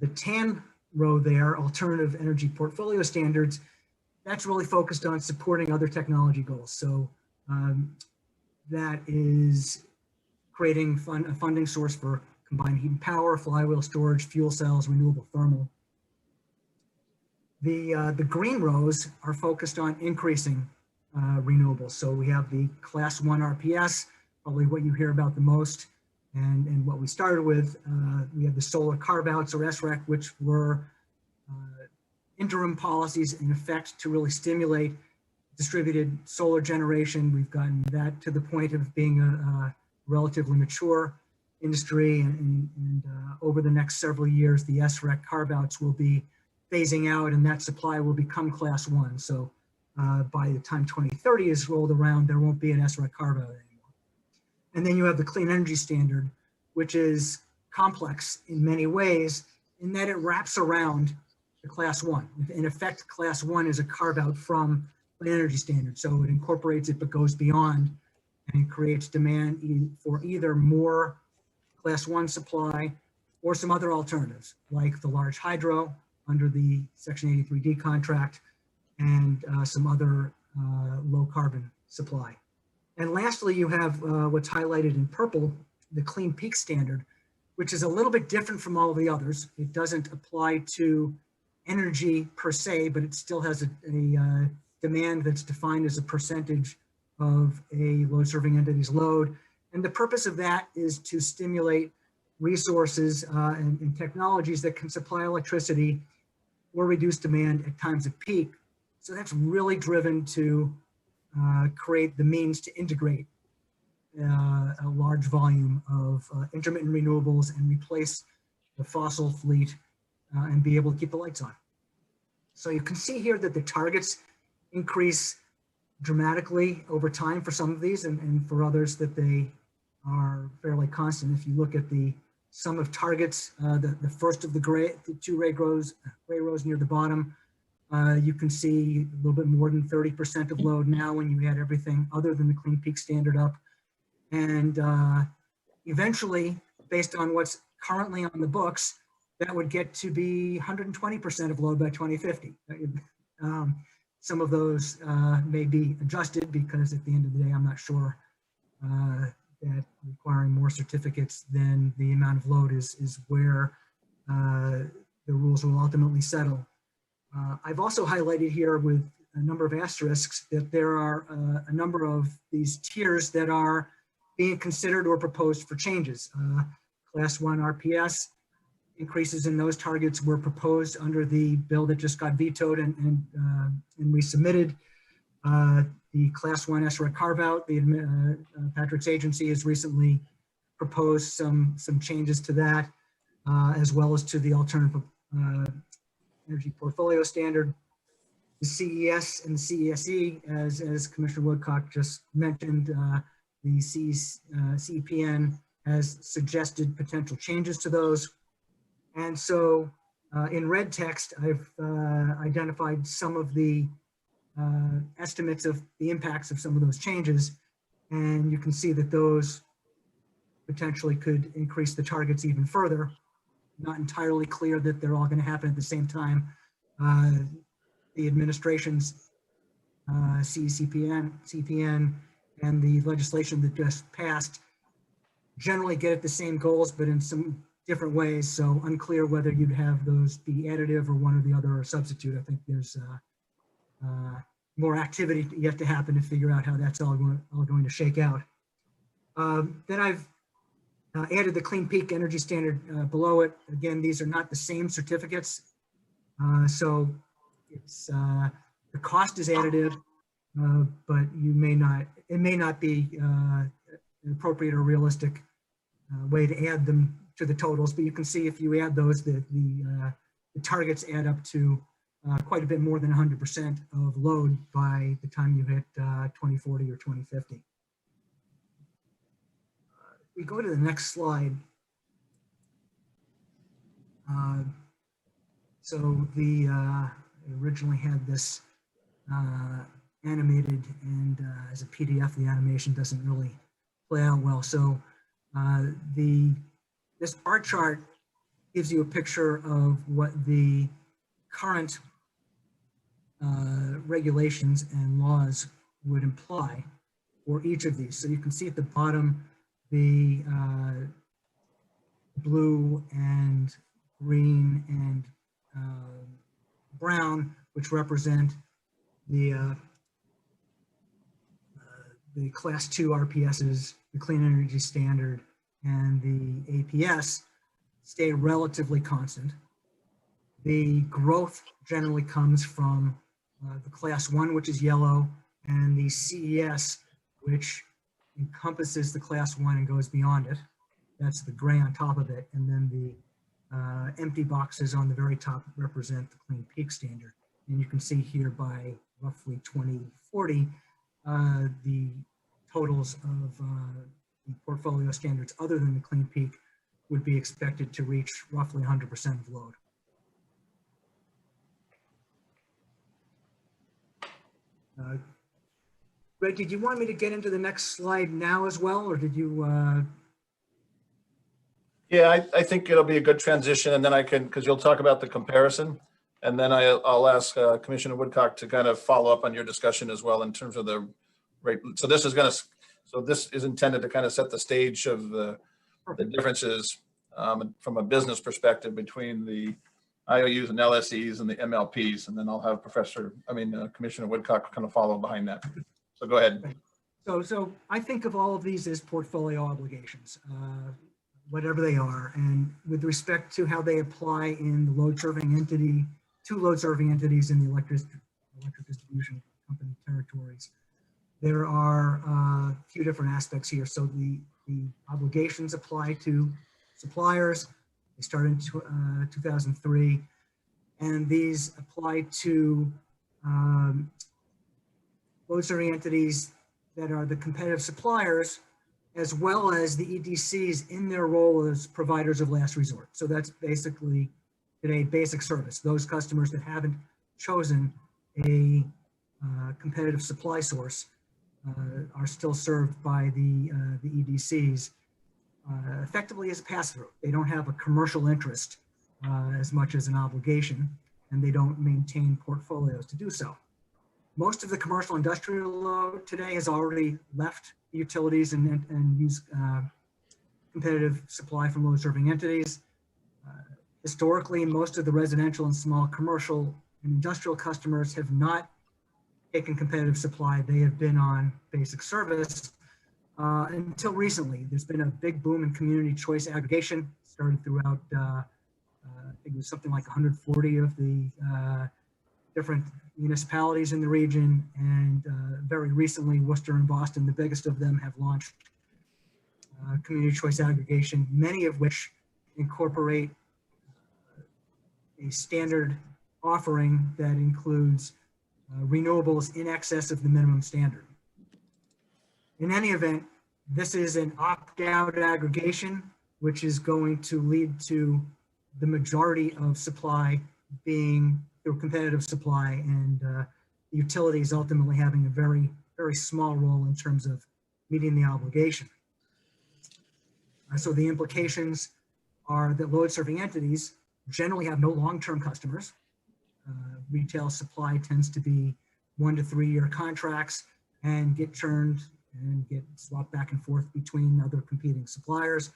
The tan row there, alternative energy portfolio standards, that's really focused on supporting other technology goals. So that is creating a funding source for combined heat and power, flywheel storage, fuel cells, renewable thermal. The green rows are focused on increasing renewables. So we have the Class 1 RPS, probably what you hear about the most, and what we started with. We have the solar carve-outs or SREC, which were interim policies in effect to really stimulate distributed solar generation. We've gotten that to the point of being a relatively mature industry, and over the next several years, the SREC carve-outs will be phasing out, and that supply will become Class 1. So by the time 2030 is rolled around, there won't be an SREC carve-out anymore. And then you have the Clean Energy Standard, which is complex in many ways in that it wraps around the Class 1. In effect, Class 1 is a carve-out from Clean Energy Standard. So it incorporates it but goes beyond and creates demand for either more Class 1 supply or some other alternatives, like the large hydro under the Section 83D contract and some other low carbon supply. And lastly, you have what's highlighted in purple, the Clean Peak Standard, which is a little bit different from all of the others. It doesn't apply to energy per se, but it still has a demand that's defined as a percentage of a load serving entity's load. And the purpose of that is to stimulate resources and technologies that can supply electricity or reduce demand at times of peak. So that's really driven to create the means to integrate a large volume of intermittent renewables and replace the fossil fleet and be able to keep the lights on. So you can see here that the targets increase dramatically over time for some of these, and for others that they are fairly constant. If you look at the sum of targets, the first of the 2 gray rows near the bottom, you can see a little bit more than 30% of load now when you add everything other than the Clean Peak Standard up. And eventually, based on what's currently on the books, that would get to be 120% of load by 2050. Some of those may be adjusted because at the end of the day, I'm not sure that requiring more certificates than the amount of load is where the rules will ultimately settle. I've also highlighted here with a number of asterisks that there are a number of these tiers that are being considered or proposed for changes. Class 1 RPS increases in those targets were proposed under the bill that just got vetoed and resubmitted. The Class 1 SREC carve-out, Patrick's agency has recently proposed some changes to that, as well as to the alternative energy portfolio standard. The CES and the CESE, as Commissioner Woodcock just mentioned, the CEPN has suggested potential changes to those. And so In red text, I've identified some of the estimates of the impacts of some of those changes. And you can see that those potentially could increase the targets even further. Not entirely clear that they're all going to happen at the same time. The administration's CPN, and the legislation that just passed generally get at the same goals, but in some different ways. So unclear whether you'd have those be additive or one or the other or substitute. I think there's more activity yet to happen to figure out how that's all going to shake out. Then I've added the Clean Peak Energy Standard below it. Again, these are not the same certificates. So it's the cost is additive, but it may not be an appropriate or realistic way to add them to the totals. But you can see if you add those, the targets add up to quite a bit more than 100% of load by the time you hit 2040 or 2050. We go to the next slide. So I originally had this animated, and as a PDF, the animation doesn't really play out well. So this bar chart gives you a picture of what the current regulations and laws would imply for each of these. So you can see at the bottom the blue and green and brown, which represent the class 2 RPSs, the Clean Energy Standard, and the APS stay relatively constant. The growth generally comes from the class 1, which is yellow, and the CES, which encompasses the class 1 and goes beyond it. That's the gray on top of it. And then the empty boxes on the very top represent the Clean Peak Standard. And you can see here by roughly 2040, the totals of the portfolio standards other than the Clean Peak would be expected to reach roughly 100% of load. Greg, did you want me to get into the next slide now as well, or did you? Yeah, I think it'll be a good transition, and then I can, because you'll talk about the comparison, and then I'll ask Commissioner Woodcock to kind of follow up on your discussion as well in terms of the rate. So this is intended to kind of set the stage of the differences from a business perspective between the IOUs and LSEs and the MLPs, and then I'll have Commissioner Woodcock kind of follow behind that. So go ahead. So I think of all of these as portfolio obligations, whatever they are, and with respect to how they apply in the load serving entity, two load serving entities in the electric distribution company territories, there are a few different aspects here. So the obligations apply to suppliers. They started in 2003, and these apply to load serving entities that are the competitive suppliers, as well as the EDCs in their role as providers of last resort. So that's basically today basic service. Those customers that haven't chosen a competitive supply source are still served by the EDCs effectively as a pass-through. They don't have a commercial interest as much as an obligation, and they don't maintain portfolios to do so. Most of the commercial industrial load today has already left utilities and use competitive supply from load serving entities. Historically, most of the residential and small commercial and industrial customers have not taken competitive supply. They have been on basic service until recently. There's been a big boom in community choice aggregation, started throughout, I think it was something like 140 of the different municipalities in the region, and very recently, Worcester and Boston, the biggest of them, have launched community choice aggregation, many of which incorporate a standard offering that includes renewables in excess of the minimum standard. In any event, this is an opt-out aggregation, which is going to lead to the majority of supply being through competitive supply, and utilities ultimately having a very, very small role in terms of meeting the obligation. So the implications are that load serving entities generally have no long-term customers. Retail supply tends to be 1 to 3 year contracts and get churned and get swapped back and forth between other competing suppliers.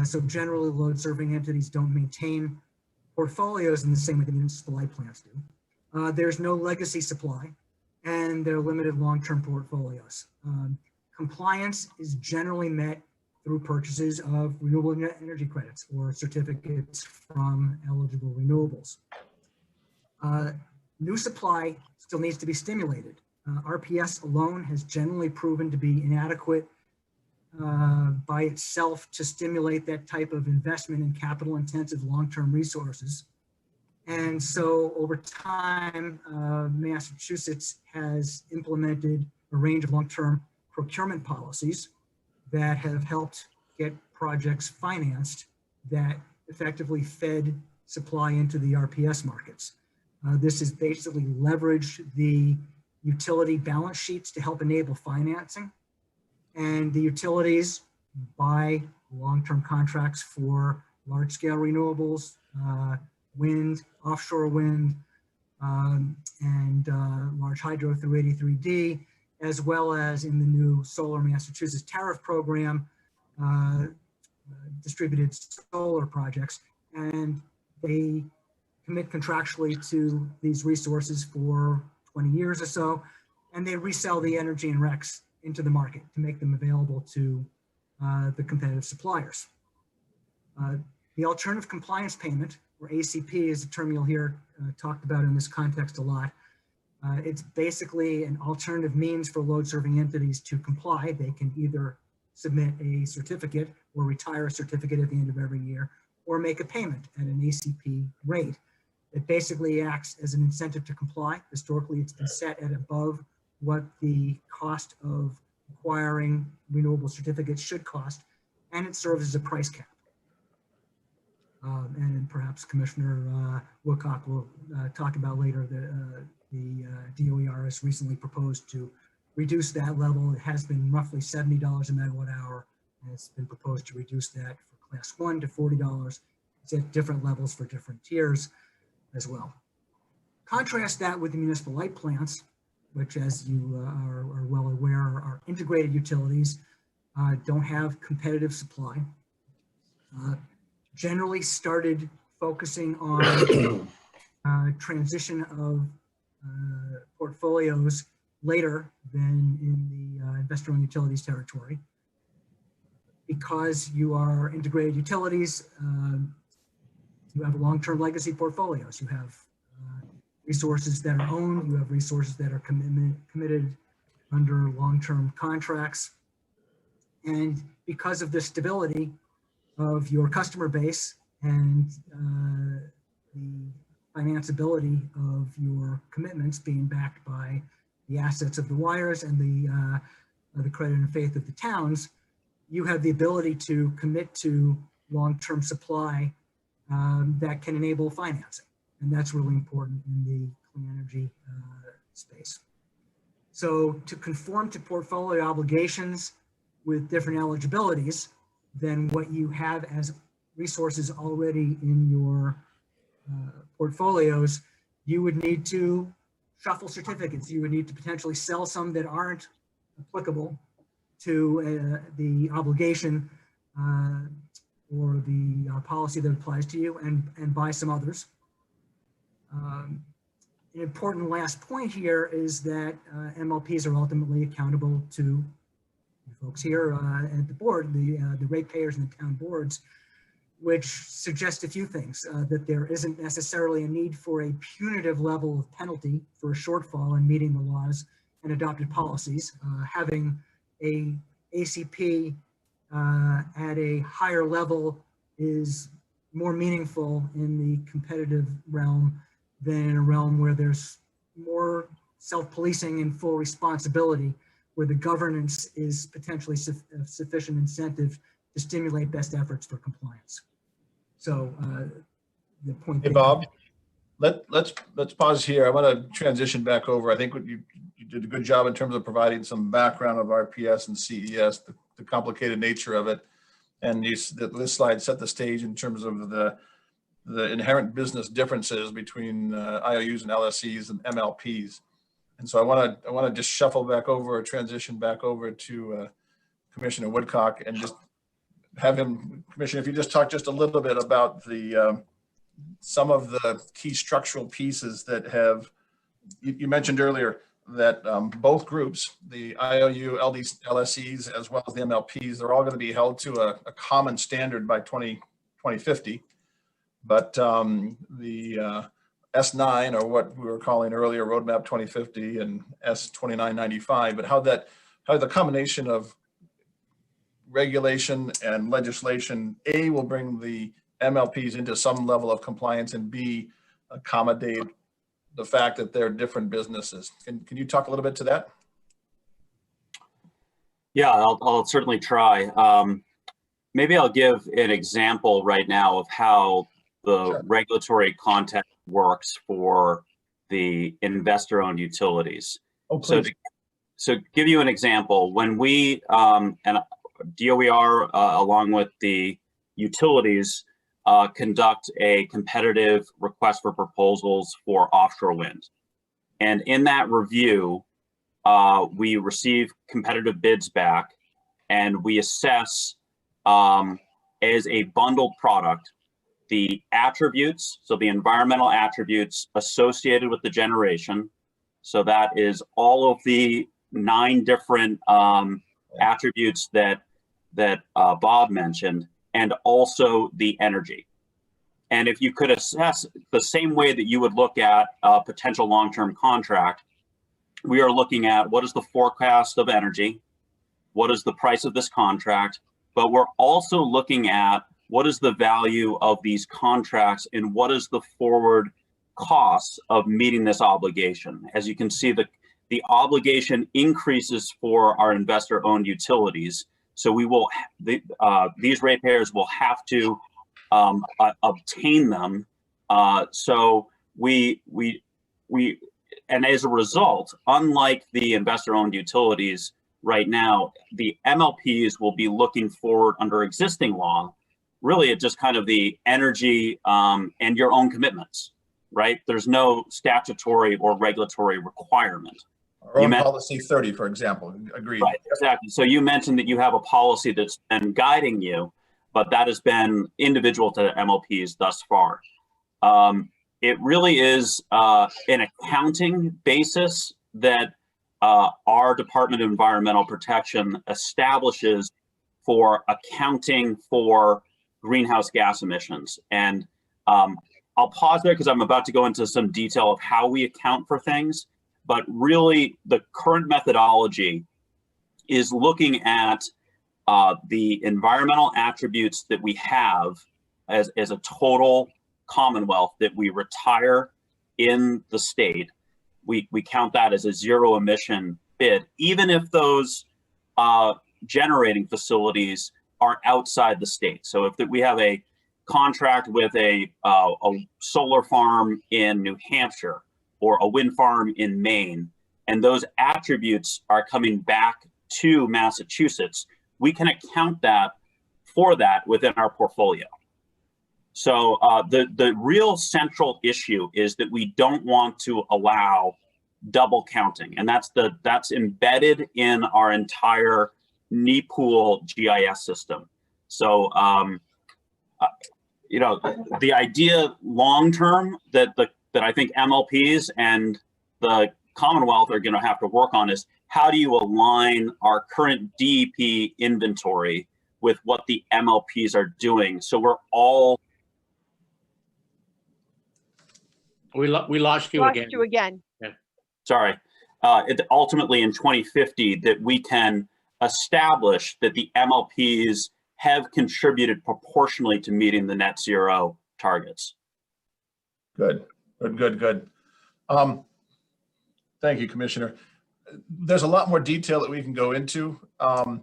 So generally load serving entities don't maintain portfolios in the same way that municipal light plants do. There's no legacy supply and they're limited long-term portfolios. Compliance is generally met through purchases of renewable energy credits or certificates from eligible renewables. New supply still needs to be stimulated. RPS alone has generally proven to be inadequate by itself to stimulate that type of investment in capital intensive long-term resources. And so over time, Massachusetts has implemented a range of long-term procurement policies that have helped get projects financed that effectively fed supply into the RPS markets. This is basically leveraged the utility balance sheets to help enable financing, and the utilities buy long-term contracts for large-scale renewables, wind, offshore wind, and large hydro through 83D, as well as in the new Solar Massachusetts tariff program, distributed solar projects. And they commit contractually to these resources for 20 years or so, and they resell the energy and RECs into the market to make them available to the competitive suppliers. The alternative compliance payment, or ACP, is a term you'll hear talked about in this context a lot. It's basically an alternative means for load serving entities to comply. They can either submit a certificate or retire a certificate at the end of every year, or make a payment at an ACP rate. It basically acts as an incentive to comply. Historically, it's been set at above what the cost of acquiring renewable certificates should cost, and it serves as a price cap. And perhaps Commissioner Woodcock will talk about later the DOER has recently proposed to reduce that level. It has been roughly $70 a megawatt hour, and it's been proposed to reduce that for class 1 to $40. It's at different levels for different tiers as well. Contrast that with the municipal light plants, which, as you are well aware, are integrated utilities, don't have competitive supply. Generally started focusing on transition of portfolios later than in the investor-owned utilities territory. Because you are integrated utilities, you have long-term legacy portfolios. You have resources that are owned, you have resources that are committed under long-term contracts. And because of the stability of your customer base and the financeability of your commitments being backed by the assets of the wires and the credit and faith of the towns, you have the ability to commit to long-term supply that can enable financing. And that's really important in the clean energy space. So to conform to portfolio obligations with different eligibilities than what you have as resources already in your portfolios, you would need to shuffle certificates. You would need to potentially sell some that aren't applicable to the obligation or the policy that applies to you, and buy some others. An important last point here is that MLPs are ultimately accountable to you folks here at the board, the ratepayers and the town boards, which suggest a few things, that there isn't necessarily a need for a punitive level of penalty for a shortfall in meeting the laws and adopted policies. Having a ACP at a higher level is more meaningful in the competitive realm than in a realm where there's more self-policing and full responsibility, where the governance is potentially sufficient incentive to stimulate best efforts for compliance. So the point. Hey, being- Bob, let's pause here. I want to transition back over. I think what you did a good job in terms of providing some background of RPS and CES, the complicated nature of it. And this slide set the stage in terms of the inherent business differences between IOUs and LSEs and MLPs. And so I want to just shuffle back over, or transition back over to Commissioner Woodcock, and just have him, Commissioner, if you just talk just a little bit about the some of the key structural pieces that have, you mentioned earlier that both groups, the IOU, LSEs, as well as the MLPs, they're all going to be held to a common standard by 2050. But the S9, or what we were calling earlier Roadmap 2050, and S2995, but how the combination of regulation and legislation, A, will bring the MLPs into some level of compliance, and B, accommodate the fact that they're different businesses. Can you talk a little bit to that? Yeah, I'll certainly try. Maybe I'll give an example right now of how the regulatory context works for the investor-owned utilities. Oh, please. So give you an example, when we, and DOER, along with the utilities, conduct a competitive request for proposals for offshore wind. And in that review, we receive competitive bids back, and we assess as a bundled product the attributes, so the environmental attributes associated with the generation. So that is all of the 9 different attributes that Bob mentioned, and also the energy. And if you could assess the same way that you would look at a potential long-term contract, we are looking at what is the forecast of energy, what is the price of this contract, but we're also looking at what is the value of these contracts and what is the forward costs of meeting this obligation. As you can see, the obligation increases for our investor-owned utilities. So we will, these ratepayers will have to obtain them. So and as a result, unlike the investor-owned utilities right now, the MLPs will be looking forward under existing law, really at just kind of the energy and your own commitments, right? There's no statutory or regulatory requirement. Our own policy 30, for example, agreed. Right, exactly. So you mentioned that you have a policy that's been guiding you, but that has been individual to the MLPs thus far. It really is an accounting basis that our Department of Environmental Protection establishes for accounting for greenhouse gas emissions. And I'll pause there because I'm about to go into some detail of how we account for things. But really, the current methodology is looking at the environmental attributes that we have as a total Commonwealth that we retire in the state. We count that as a zero emission bid, even if those generating facilities are outside the state. So if we have a contract with a solar farm in New Hampshire or a wind farm in Maine, and those attributes are coming back to Massachusetts, we can account for that within our portfolio. So the real central issue is that we don't want to allow double counting, and that's embedded in our entire NEPOOL GIS system. So you know, the idea long term that I think MLPs and the Commonwealth are going to have to work on is how do you align our current DEP inventory with what the MLPs are doing, so we're all. We lost you Lost again. you again. Yeah. Sorry. Ultimately in 2050 that we can establish that the MLPs have contributed proportionally to meeting the net zero targets. Good. Thank you, Commissioner. There's a lot more detail that we can go into. I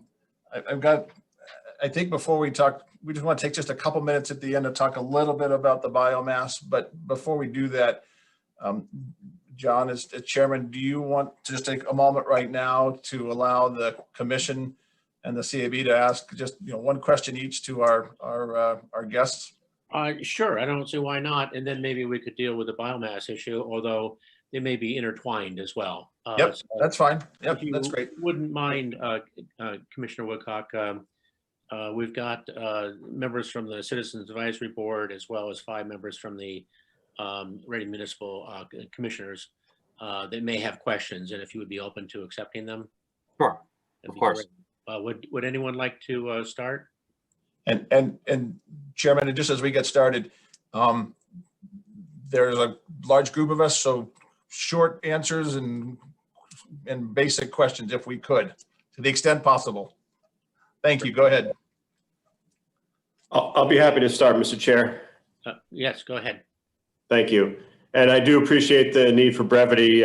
think before we talk we just want to take just a couple minutes at the end to talk a little bit about the biomass. But before we do that, John, as chairman, do you want to just take a moment right now to allow the commission and the CAB to ask just one question each to our guests? Sure, I don't see why not. And then maybe we could deal with the biomass issue, although they may be intertwined as well. Yep, So that's fine. Yep, if you that's great. wouldn't mind, Commissioner Woodcock, we've got members from the Citizens Advisory Board, as well as 5 members from the Reading Municipal Commissioners that may have questions, and if you would be open to accepting them. Sure, that'd of be course. great. Would anyone like to start? And Chairman, and just as we get started, there's a large group of us, so short answers and basic questions if we could, to the extent possible. Thank you. Go ahead. I'll be happy to start, Mr. Chair. Yes, go ahead. Thank you. And I do appreciate the need for brevity.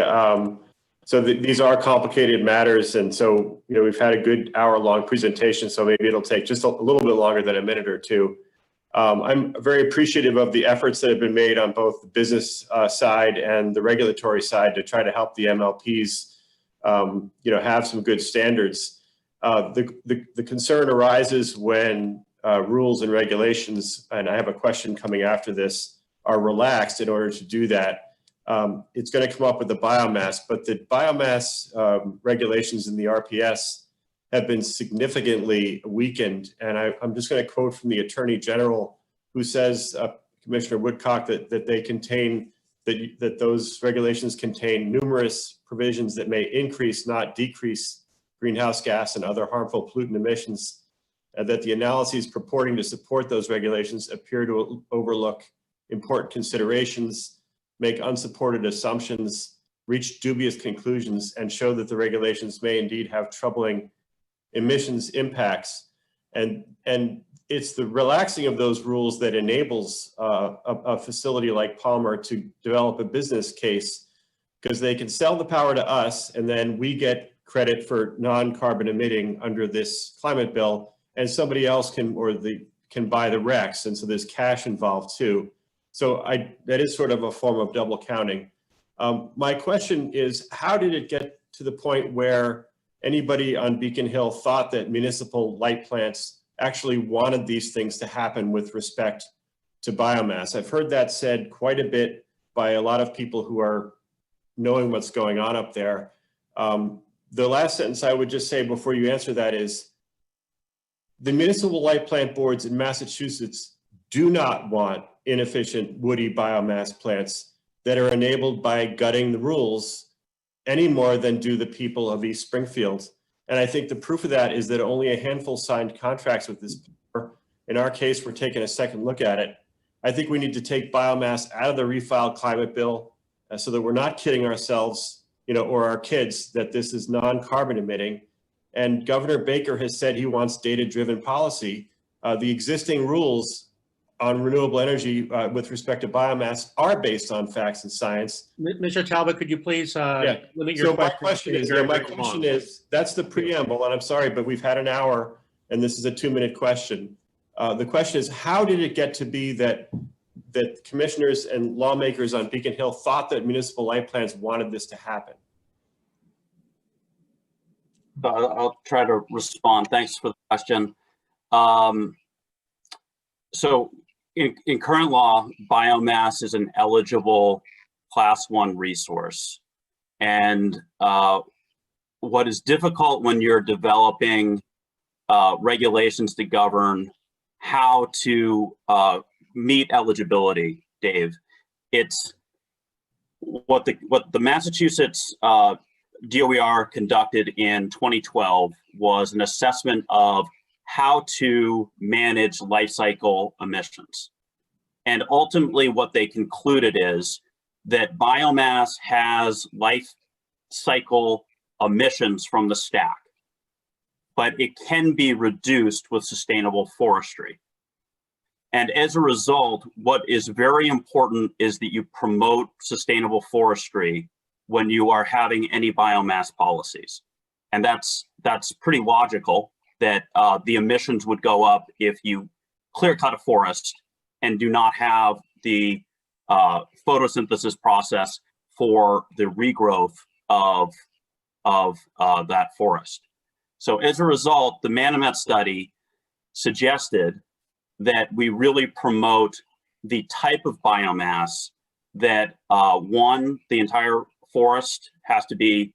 These are complicated matters. And so, we've had a good hour-long presentation, so maybe it'll take just a little bit longer than a minute or two. I'm very appreciative of the efforts that have been made on both the business side and the regulatory side to try to help the MLPs, have some good standards. The concern arises when rules and regulations, and I have a question coming after this, are relaxed in order to do that. It's going to come up with the biomass, but the biomass regulations in the RPS have been significantly weakened. And I'm just going to quote from the Attorney General, who says, Commissioner Woodcock, that they contain, that those regulations contain numerous provisions that may increase, not decrease, greenhouse gas and other harmful pollutant emissions, and that the analyses purporting to support those regulations appear to overlook important considerations, make unsupported assumptions, reach dubious conclusions, and show that the regulations may indeed have troubling emissions impacts. And it's the relaxing of those rules that enables a facility like Palmer to develop a business case, because they can sell the power to us and then we get credit for non-carbon emitting under this climate bill, and somebody else can buy the RECs. And so there's cash involved too. So that is sort of a form of double counting. My question is, how did it get to the point where anybody on Beacon Hill thought that municipal light plants actually wanted these things to happen with respect to biomass? I've heard that said quite a bit by a lot of people who are knowing what's going on up there. The last sentence I would just say before you answer that is, the municipal light plant boards in Massachusetts do not want inefficient woody biomass plants that are enabled by gutting the rules any more than do the people of East Springfield. And I think the proof of that is that only a handful signed contracts with this. In our case, we're taking a second look at it. I think we need to take biomass out of the refiled climate bill so that we're not kidding ourselves, or our kids, that this is non-carbon emitting. And Governor Baker has said he wants data-driven policy. The existing rules on renewable energy with respect to biomass are based on facts and science. Mr. Talbot, could you please limit your so my question is, that's the preamble, and I'm sorry, but we've had an hour and this is a 2-minute question. The question is, how did it get to be that commissioners and lawmakers on Beacon Hill thought that municipal light plants wanted this to happen? I'll try to respond. Thanks for the question. So in current law, biomass is an eligible Class 1 resource. And what is difficult when you're developing regulations to govern how to meet eligibility, Dave, it's what the Massachusetts DOER conducted in 2012 was an assessment of how to manage life cycle emissions. And ultimately what they concluded is that biomass has life cycle emissions from the stack, but it can be reduced with sustainable forestry. And as a result, what is very important is that you promote sustainable forestry when you are having any biomass policies. And that's pretty logical that the emissions would go up if you clear cut a forest and do not have the photosynthesis process for the regrowth of that forest. So as a result, the Manomet study suggested that we really promote the type of biomass that one, the entire forest has to be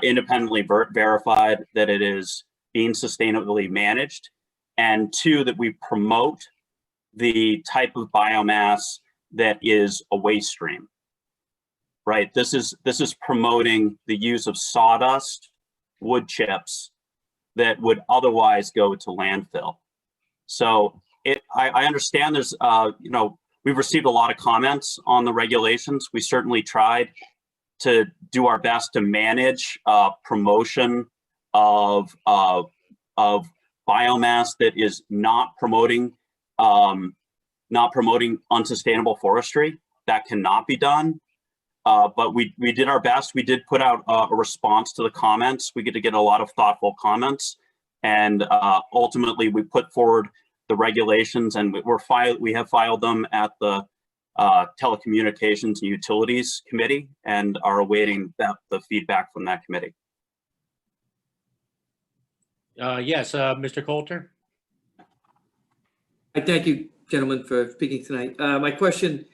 independently verified that it is being sustainably managed, and two, that we promote the type of biomass that is a waste stream. Right. This is promoting the use of sawdust, wood chips that would otherwise go to landfill. So I understand there's we've received a lot of comments on the regulations. We certainly tried to do our best to manage promotion of biomass that is not promoting unsustainable forestry. That cannot be done. But we did our best. We did put out a response to the comments. We get a lot of thoughtful comments, and ultimately we put forward the regulations, and we have filed them at the Telecommunications and Utilities Committee, and are awaiting the feedback from that committee. Yes, Mr. Coulter. I thank you, gentlemen, for speaking tonight. My question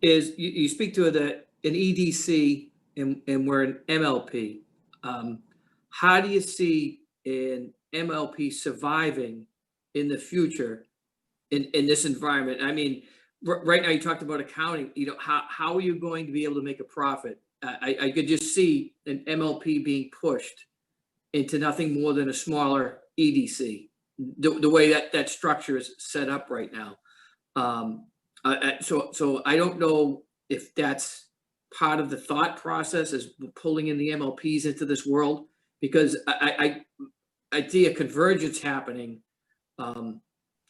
is, you speak to an EDC and we're an MLP. How do you see an MLP surviving in the future in this environment? I mean, right now you talked about accounting. How are you going to be able to make a profit? I could just see an MLP being pushed into nothing more than a smaller EDC, the way that structure is set up right now. So I don't know if that's part of the thought process, is pulling in the MLPs into this world, because I see a convergence happening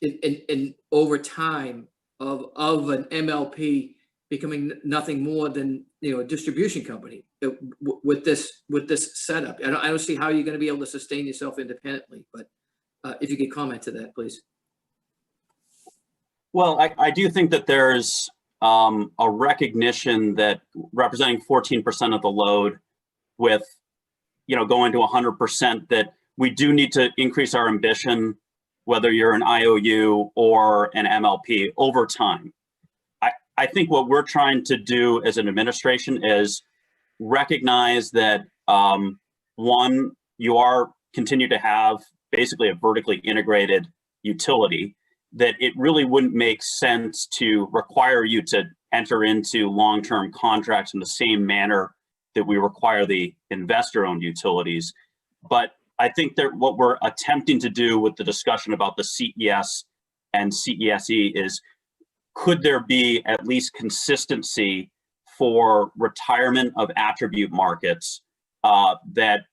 in over time of an MLP becoming nothing more than a distribution company with this setup. I don't see how you're going to be able to sustain yourself independently, but if you could comment to that, please. Well, I do think that there's a recognition that representing 14% of the load with, going to 100%, that we do need to increase our ambition, whether you're an IOU or an MLP, over time. I think what we're trying to do as an administration is recognize that, one, you continue to have basically a vertically integrated utility, that it really wouldn't make sense to require you to enter into long-term contracts in the same manner that we require the investor-owned utilities. But I think that what we're attempting to do with the discussion about the CES and CESE is, could there be at least consistency for retirement of attribute markets that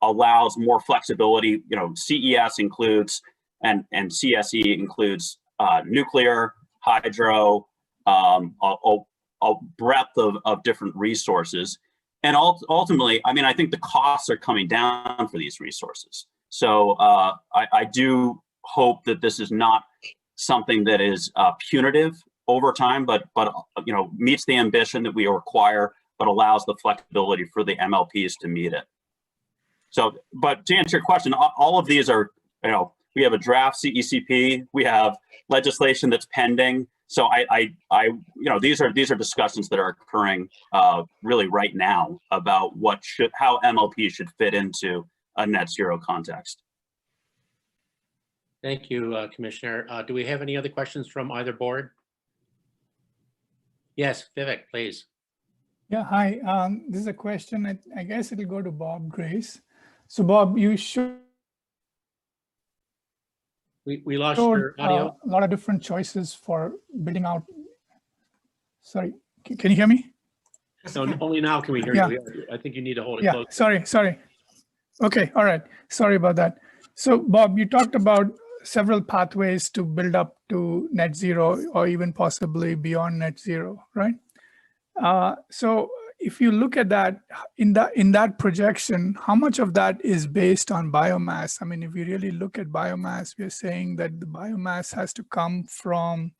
allows more flexibility? CES includes and CSE includes nuclear, hydro, a breadth of different resources. And ultimately, I think the costs are coming down for these resources. So I do hope that this is not something that is punitive over time, but meets the ambition that we require, but allows the flexibility for the MLPs to meet it. So, but to answer your question, all of these are, we have a draft CECP, we have legislation that's pending. So these are discussions that are occurring really right now about how MLP should fit into a net zero context. Thank you, Commissioner. Do we have any other questions from either board? Yes, Vivek, please. Yeah, hi. This is a question. I guess it'll go to Bob Grace. So Bob, you showed we lost your audio. A lot of different choices for building out. Sorry, can you hear me? No, only now can we hear you. I think you need to hold it close. Sorry. Okay, all right. Sorry about that. So Bob, you talked about several pathways to build up to net zero, or even possibly beyond net zero, right? So if you look at that in that projection, how much of that is based on biomass? I mean, if you really look at biomass, we're saying that the biomass has to come from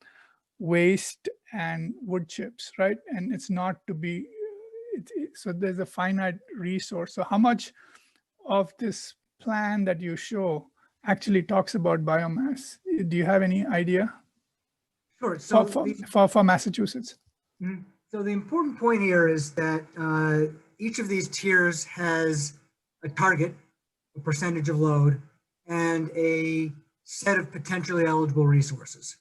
waste and wood chips, right? And it's not to be, so there's a finite resource. So how much of this plan that you show actually talks about biomass? Do you have any idea? Sure. So For Massachusetts? Mhm. So the important point here is that each of these tiers has a target, a percentage of load, and a set of potentially eligible resources.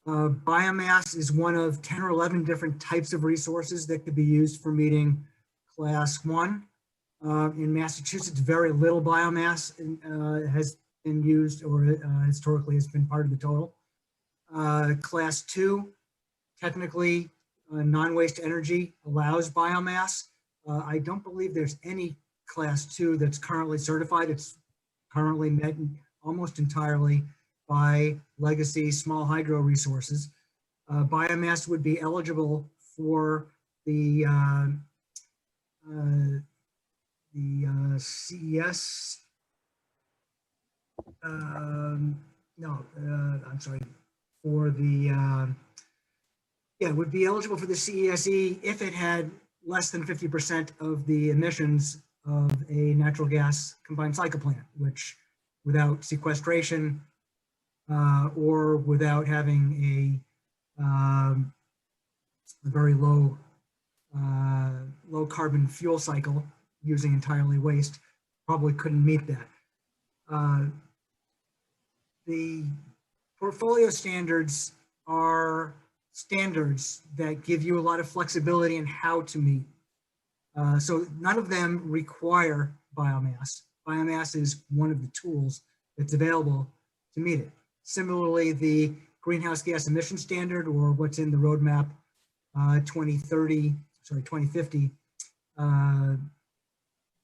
Biomass is one of 10 or 11 different types of resources that could be used for meeting class 1. In Massachusetts, very little biomass has been used or historically has been part of the total. Class 2, technically, non-waste energy allows biomass. I don't believe there's any class 2 that's currently certified. It's currently met almost entirely by legacy small hydro resources. Biomass would be eligible for the CES. I'm sorry, for the yeah, would be eligible for the CESE if it had less than 50% of the emissions of a natural gas combined cycle plant, which without sequestration or without having a very low carbon fuel cycle using entirely waste, probably couldn't meet that. The portfolio standards are standards that give you a lot of flexibility in how to meet. So none of them require biomass. Biomass is one of the tools that's available to meet it. Similarly, the greenhouse gas emission standard, or what's in the roadmap 2050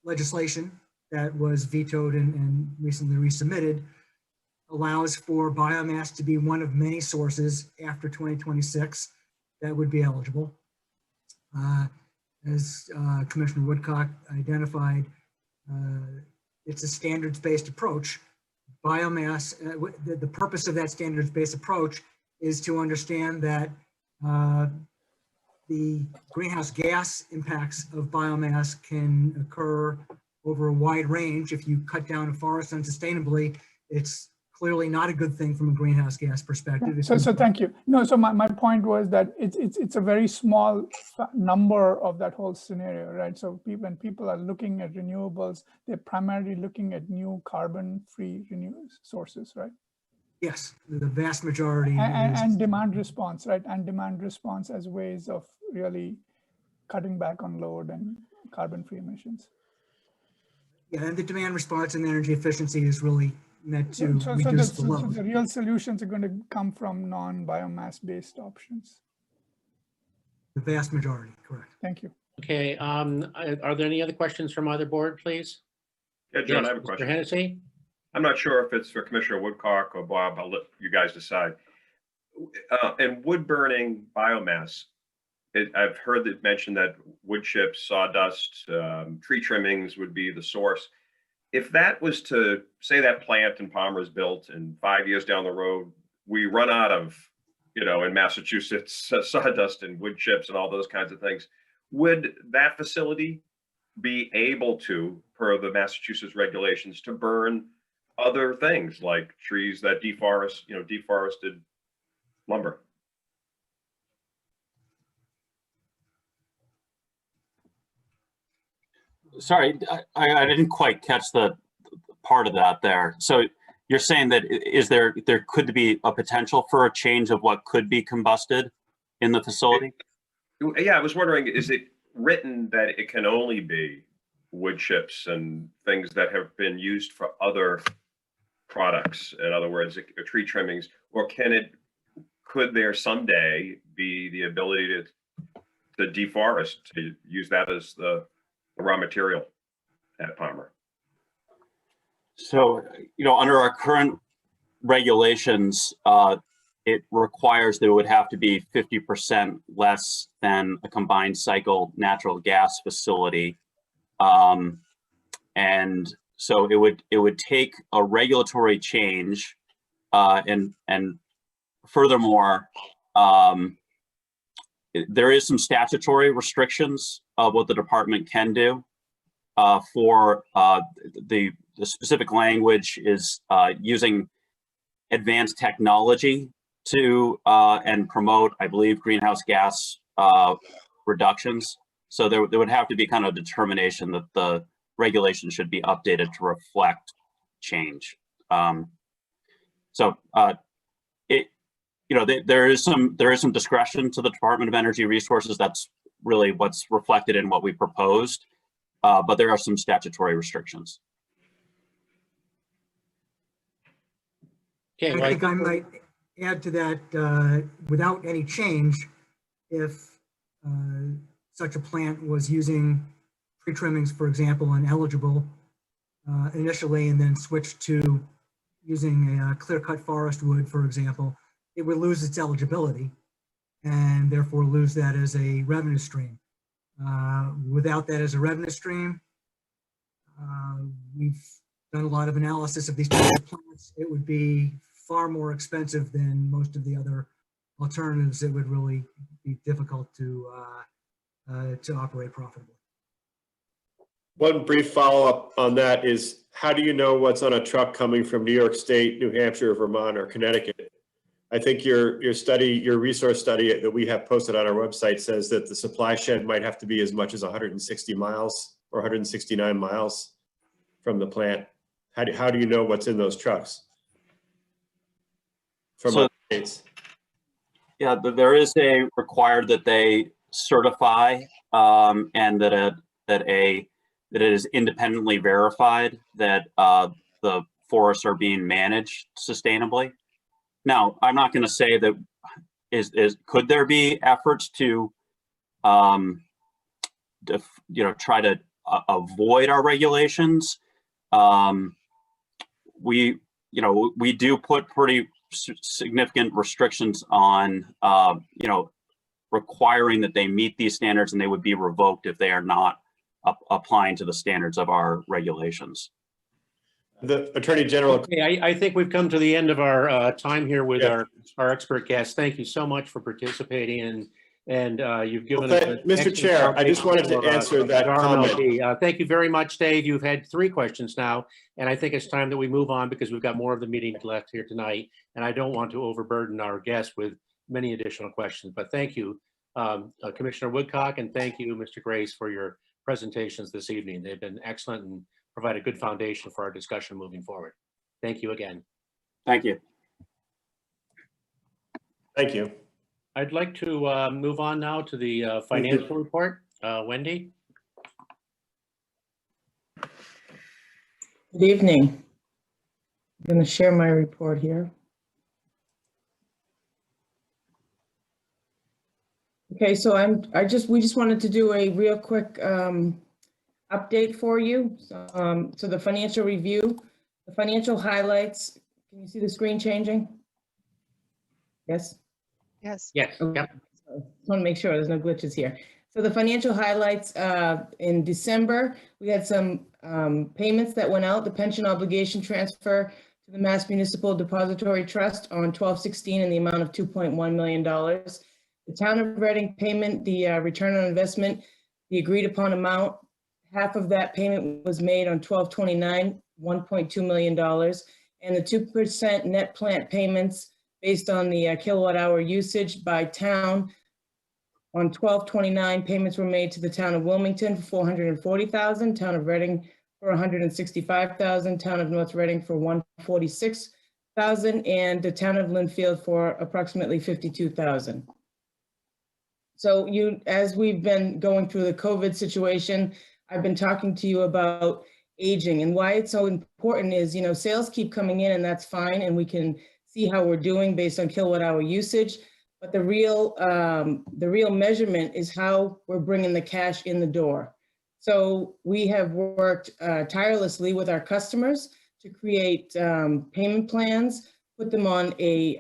legislation that was vetoed and recently resubmitted, allows for biomass to be one of many sources after 2026 that would be eligible. As Commissioner Woodcock identified, it's a standards-based approach. Biomass, the purpose of that standards-based approach is to understand that the greenhouse gas impacts of biomass can occur over a wide range. If you cut down a forest unsustainably, it's clearly not a good thing from a greenhouse gas perspective. So thank you. No, so my point was that it's a very small number of that whole scenario, right? So when people are looking at renewables, they're primarily looking at new carbon-free sources, right? Yes, the vast majority. And demand response, right? And demand response as ways of really cutting back on load and carbon-free emissions. Yeah, and the demand response and energy efficiency is really meant to reduce the load. So the real solutions are going to come from non-biomass based options. The vast majority, correct. Thank you. Okay, are there any other questions from either board, please? Yeah, John, Yes, I have a Mr. question. Hennessy? I'm not sure if it's for Commissioner Woodcock or Bob. I'll let you guys decide. In wood burning biomass, I've heard it mentioned that wood chips, sawdust, tree trimmings would be the source. If that was to say that plant in Palmer is built and 5 years down the road, we run out of, in Massachusetts, sawdust and wood chips and all those kinds of things, would that facility be able to, per the Massachusetts regulations, to burn other things like trees that deforest, deforested lumber? Sorry, I didn't quite catch the part of that there. So you're saying that there could be a potential for a change of what could be combusted in the facility? Yeah, I was wondering, is it written that it can only be wood chips and things that have been used for other products? In other words, tree trimmings, or could there someday be the ability to deforest, to use that as the raw material at Palmer? So, under our current regulations, it requires that it would have to be 50% less than a combined cycle natural gas facility. And so it would take a regulatory change, and furthermore, there is some statutory restrictions of what the department can do. For the specific language is using advanced technology to and promote, I believe, greenhouse gas reductions. So there would have to be kind of a determination that the regulation should be updated to reflect change. There is some discretion to the Department of Energy Resources. That's really what's reflected in what we proposed, but there are some statutory restrictions. Okay, I think I might add to that, without any change, if such a plant was using tree trimmings, for example, and eligible initially, and then switched to using a clear-cut forest wood, for example, it would lose its eligibility and therefore lose that as a revenue stream. Without that as a revenue stream, we've done a lot of analysis of these types of plants. It would be far more expensive than most of the other alternatives. It would really be difficult to operate profitably. One brief follow-up on that is, how do you know what's on a truck coming from New York State, New Hampshire, Vermont, or Connecticut? I think your resource study that we have posted on our website says that the supply shed might have to be as much as 160 miles or 169 miles from the plant. How do you know what's in those trucks from other states? Yeah, there is a required that they certify and that it is independently verified that the forests are being managed sustainably. Now, I'm not going to say that could there be efforts to try to avoid our regulations. We do put pretty significant restrictions on requiring that they meet these standards, and they would be revoked if they are not applying to the standards of our regulations. The Attorney General. Okay, I think we've come to the end of our time here with our expert guests. Thank you so much for participating, and you've given us Mr. Chair, I just wanted to answer that comment. Thank you very much, Dave. You've had 3 questions now, and I think it's time that we move on because we've got more of the meeting left here tonight, and I don't want to overburden our guests with many additional questions. But thank you, Commissioner Woodcock, and thank you, Mr. Grace, for your presentations this evening. They've been excellent and provide a good foundation for our discussion moving forward. Thank you again. Thank you. Thank you. I'd like to move on now to the financial report. Wendy? Good evening. I'm going to share my report here. Okay, so we just wanted to do a real quick update for you. So the financial review, the financial highlights. Can you see the screen changing? Yes? Yes. Yes. Okay. Yep. So just want to make sure there's no glitches here. So the financial highlights, in December, we had some payments that went out, the pension obligation transfer to the Mass Municipal Depository Trust on 12/16 in the amount of $2.1 million. The Town of Reading payment, the return on investment, the agreed upon amount, half of that payment was made on 12/29, $1.2 million, and the 2% net plant payments based on the kilowatt hour usage by town. On 12/29, payments were made to the Town of Wilmington for $440,000, Town of Reading for $165,000, Town of North Reading for $146,000, and the Town of Lynnfield for approximately $52,000. So as we've been going through the COVID situation, I've been talking to you about aging, and why it's so important is, sales keep coming in and that's fine, and we can see how we're doing based on kilowatt hour usage. But the real measurement is how we're bringing the cash in the door. So we have worked tirelessly with our customers to create payment plans, put them on a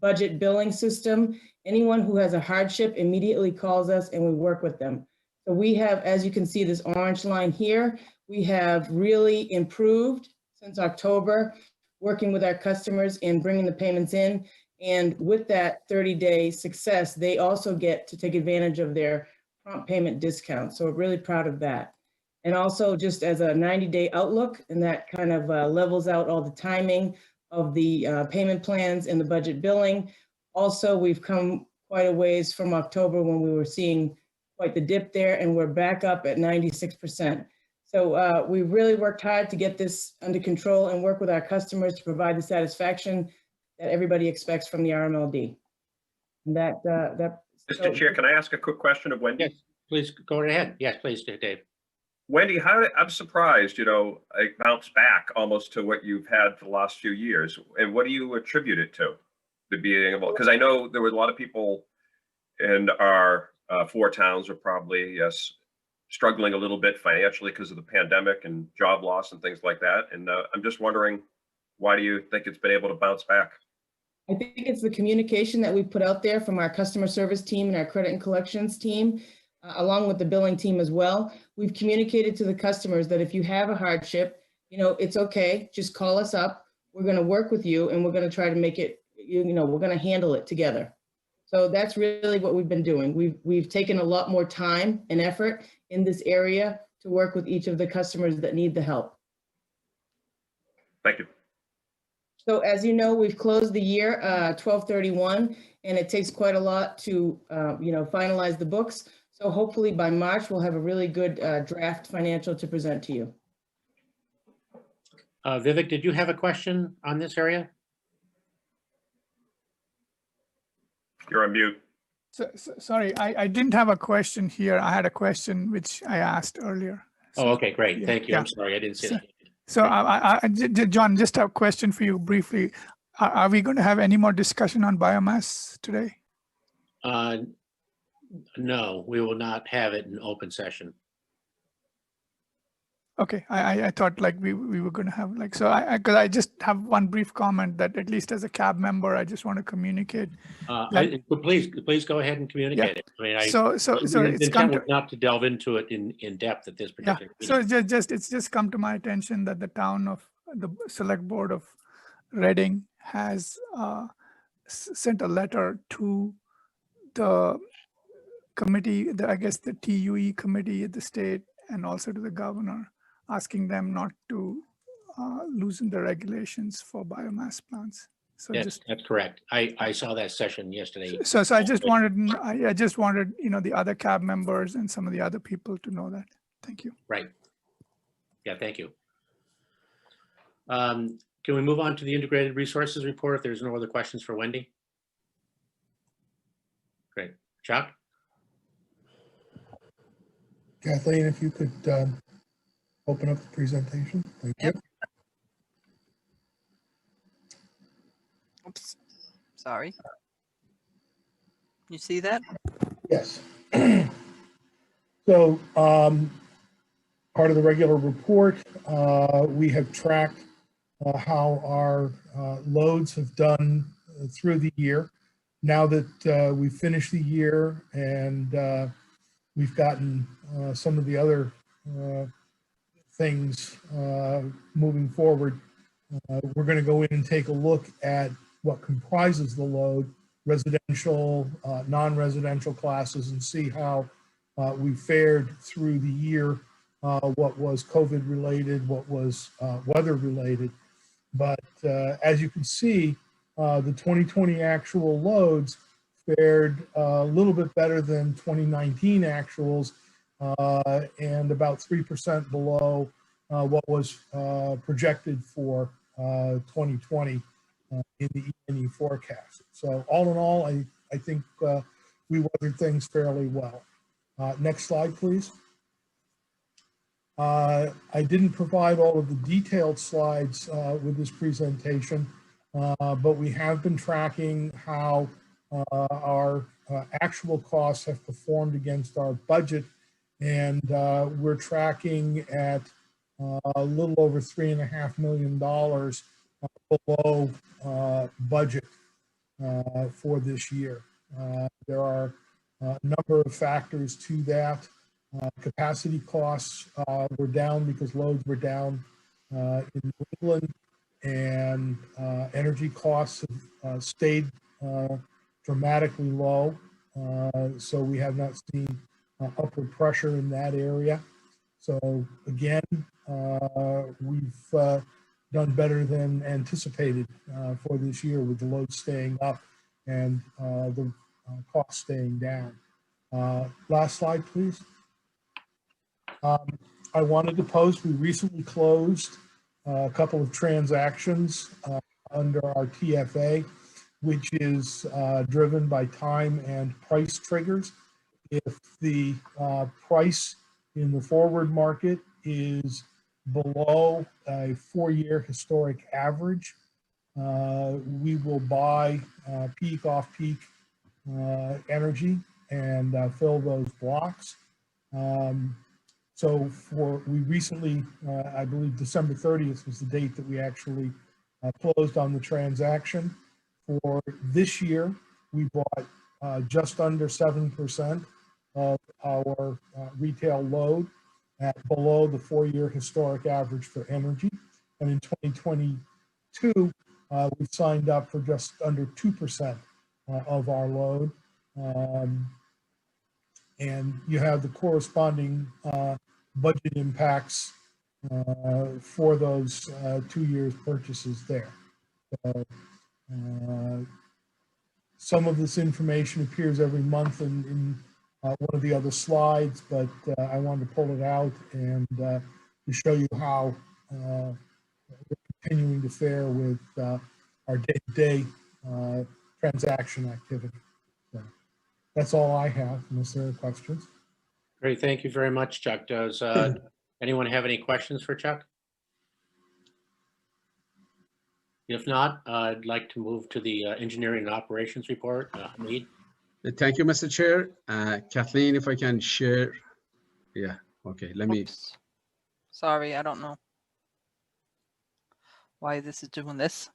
budget billing system. Anyone who has a hardship immediately calls us and we work with them. So we have, as you can see, this orange line here, we have really improved since October, working with our customers and bringing the payments in. And with that 30-day success, they also get to take advantage of their prompt payment discount. So we're really proud of that. And also just as a 90-day outlook, and that kind of levels out all the timing of the payment plans and the budget billing. Also, we've come quite a ways from October when we were seeing quite the dip there, and we're back up at 96%. So we really worked hard to get this under control and work with our customers to provide the satisfaction that everybody expects from the RMLD. And Mr. Chair, can I ask a quick question of Wendy? Yes, please go right ahead. Yes, please, Dave. Wendy, I'm surprised, it bounced back almost to what you've had for the last few years. And what do you attribute it to being able, because I know there were a lot of people in our 4 towns are probably struggling a little bit financially because of the pandemic and job loss and things like that. And I'm just wondering, why do you think it's been able to bounce back? I think it's the communication that we put out there from our customer service team and our credit and collections team, along with the billing team as well. We've communicated to the customers that if you have a hardship, it's okay, just call us up. We're going to work with you and we're going to try to make it, we're going to handle it together. So that's really what we've been doing. We've taken a lot more time and effort in this area to work with each of the customers that need the help. Thank you. So as you know, we've closed the year 12/31, and it takes quite a lot to finalize the books. So hopefully by March, we'll have a really good draft financial to present to you. Vivek, did you have a question on this area? You're on mute. Sorry, I didn't have a question here. I had a question which I asked earlier. Oh, okay, great. Yeah, Thank you. yeah. I'm sorry, I didn't see that. So John, just a question for you briefly. Are we going to have any more discussion on biomass today? No, we will not have it in open session. Okay, I thought like we were going to have because I just have one brief comment that at least as a CAB member, I just want to communicate. Please go ahead and communicate it. I mean, so it's intent was not to delve into it in depth at this particular. So it's just come to my attention that the town of the select board of Reading has sent a letter to the committee, I guess the TUE committee at the state, and also to the governor, asking them not to loosen the regulations for biomass plants. So yes, that's correct. I saw that session yesterday. So I just wanted the other CAB members and some of the other people to know that. Thank you. Right. Yeah, thank you. Can we move on to the integrated resources report if there's no other questions for Wendy? Great. Chuck? Kathleen, if you could open up the presentation. Thank you. Oops, sorry. You see that? Yes. So part of the regular report, we have tracked how our loads have done through the year. Now that we've finished the year and we've gotten some of the other things moving forward, we're going to go in and take a look at what comprises the load, residential, non-residential classes, and see how we fared through the year, what was COVID related, what was weather related. But as you can see, the 2020 actual loads fared a little bit better than 2019 actuals and about 3% below what was projected for 2020 in the E&E forecast. So all in all, I think we weathered things fairly well. Next slide, please. I didn't provide all of the detailed slides with this presentation, but we have been tracking how our actual costs have performed against our budget, and we're tracking at a little over $3.5 million below budget for this year. There are a number of factors to that. Capacity costs were down because loads were down in New England, and energy costs have stayed dramatically low. So we have not seen upward pressure in that area. So again, we've done better than anticipated for this year, with the load staying up and the cost staying down. Last slide, please. I wanted to post, we recently closed a couple of transactions under our TFA, which is driven by time and price triggers. If the price in the forward market is below a 4-year historic average, we will buy peak off-peak energy and fill those blocks. So we recently, I believe December 30th was the date that we actually closed on the transaction. For this year, we bought just under 7% of our retail load at below the 4-year historic average for energy. And in 2022, we signed up for just under 2% of our load. And you have the corresponding budget impacts for those 2 years purchases there. So, some of this information appears every month in one of the other slides, but I wanted to pull it out and to show you how we're continuing to fare with our day-to-day transaction activity. So that's all I have, unless there are questions. Great, thank you very much, Chuck. Does anyone have any questions for Chuck? If not, I'd like to move to the engineering and operations report. Hamid? Thank you, Mr. Chair. Kathleen, if I can share. Yeah, okay, let me. Oops. Sorry, I don't know why this is doing this.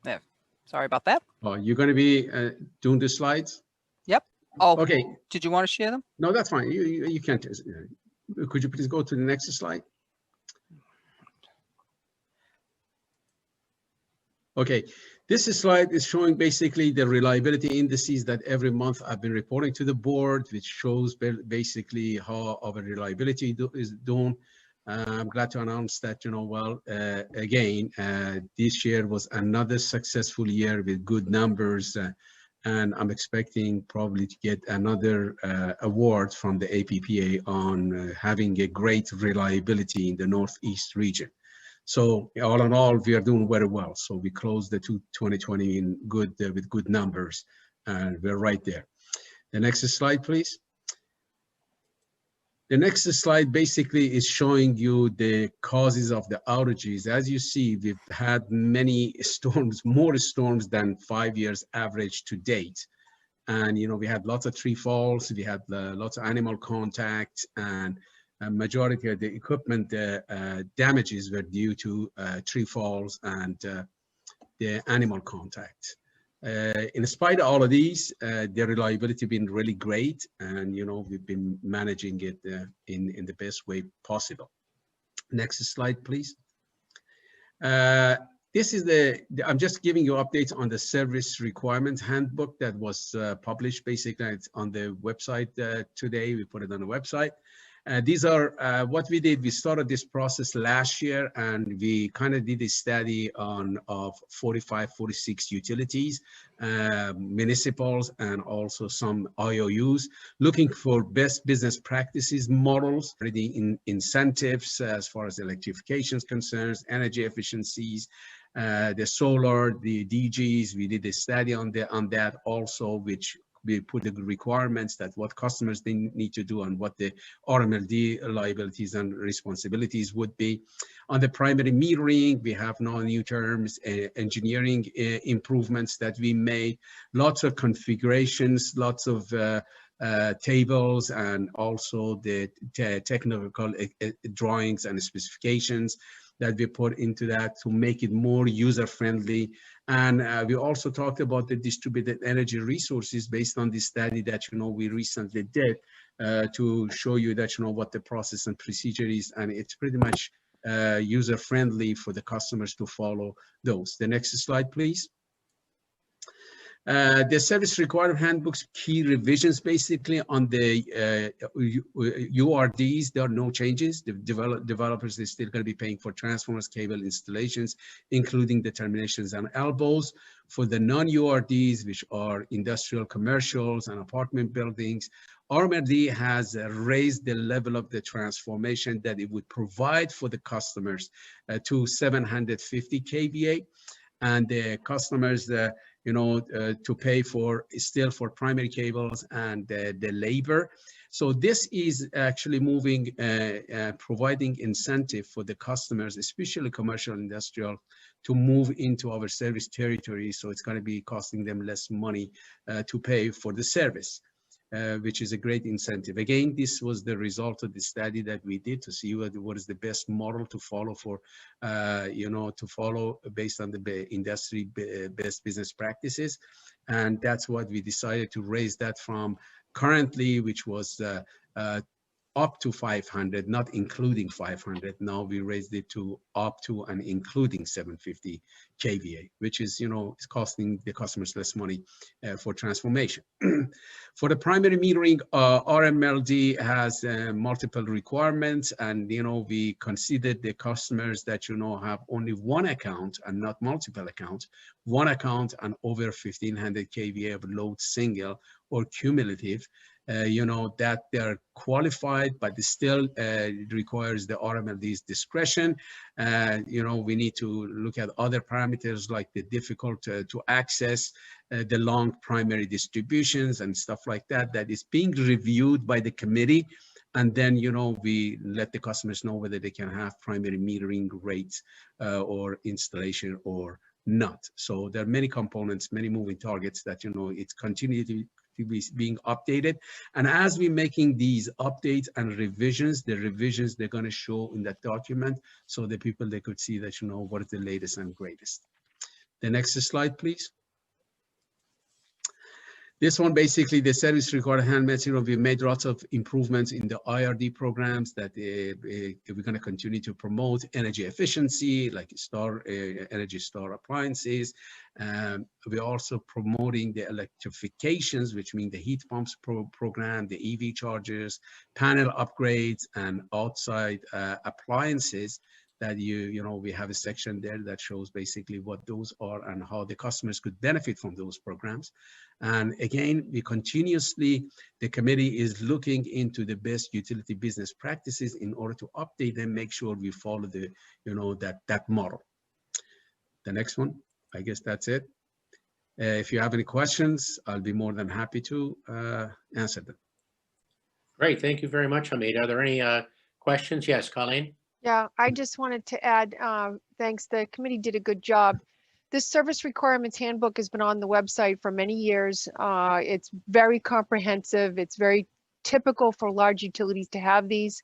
Yeah, sorry about that. Oh, you're going to be doing the slides? Yep. Oh, okay. Did you want to share them? No, that's fine. You can't. Could you please go to the next slide? Okay, this slide is showing basically the reliability indices that every month I've been reporting to the board, which shows basically how our reliability is doing. I'm glad to announce that, again, this year was another successful year with good numbers, and I'm expecting probably to get another award from the APPA on having a great reliability in the Northeast region. So all in all, we are doing very well. So we closed the 2020 in good with good numbers, and we're right there. The next slide, please. The next slide basically is showing you the causes of the outages. As you see, we've had many storms, more storms than 5 years average to date. And, we had lots of tree falls, we had lots of animal contact, and a majority of the equipment damages were due to tree falls and the animal contact. In spite of all of these, the reliability been really great, and we've been managing it in the best way possible. Next slide, please. This is I'm just giving you updates on the service requirements handbook that was published. Basically, it's on the website today. We put it on the website. These are what we did. We started this process last year, and we kind of did a study of 45, 46 utilities, municipals, and also some IOUs, looking for best business practices models, in incentives as far as electrification is concerned, energy efficiencies, the solar, the DGs. We did a study on that also, which we put the requirements that what customers they need to do and what the Rmld liabilities and responsibilities would be. On the primary metering, we have now new terms, engineering improvements that we made, lots of configurations, lots of tables and also the technical drawings and specifications that we put into that to make it more user-friendly. And we also talked about the distributed energy resources based on the study that, we recently did to show you that, what the process and procedure is. And it's pretty much user-friendly for the customers to follow those. The next slide, please. The service requirement handbook's key revisions basically on the URDs, there are no changes. The developers are still going to be paying for transformers, cable installations, including the terminations and elbows. For the non-URDs, which are industrial, commercials, and apartment buildings, Rmld has raised the level of the transformation that it would provide for the customers to 750 kVA. And the customers, to pay for still for primary cables and the labor. So this is actually moving, providing incentive for the customers, especially commercial and industrial, to move into our service territory. So it's going to be costing them less money to pay for the service. Which is a great incentive. Again, this was the result of the study that we did to see what is the best model to follow for, to follow based on the industry best business practices. And that's what we decided to raise that from currently, which was up to 500, not including 500. Now we raised it to up to and including 750 kVA, which is, it's costing the customers less money for transformation. For the primary metering, Rmld has multiple requirements, and we considered the customers that have only one account and not multiple accounts, one account and over 1500 kVA of load single or cumulative. That they're qualified, but it still requires the RMLD's discretion. We need to look at other parameters like the difficult to access, the long primary distributions and stuff like that, that is being reviewed by the committee. And then, we let the customers know whether they can have primary metering rates or installation or not. So there are many components, many moving targets that, it's continuing to be being updated. And as we're making these updates and revisions, the revisions they're going to show in that document, so the people, they could see that, what is the latest and greatest. The next slide, please. This one, basically, the service required handmade, we made lots of improvements in the IRD programs that we're going to continue to promote energy efficiency, like Energy Star appliances. We're also promoting the electrifications, which mean the heat pumps program, the EV chargers, panel upgrades, and outside appliances. That we have a section there that shows basically what those are and how the customers could benefit from those programs. And again, we continuously, the committee is looking into the best utility business practices in order to update them, make sure we follow the, that model. The next one, I guess that's it. If you have any questions, I'll be more than happy to answer them. Great, thank you very much, Hamid. Are there any questions? Yes, Colleen? Yeah, I just wanted to add, thanks, the committee did a good job. This service requirements handbook has been on the website for many years. It's very comprehensive. It's very typical for large utilities to have these.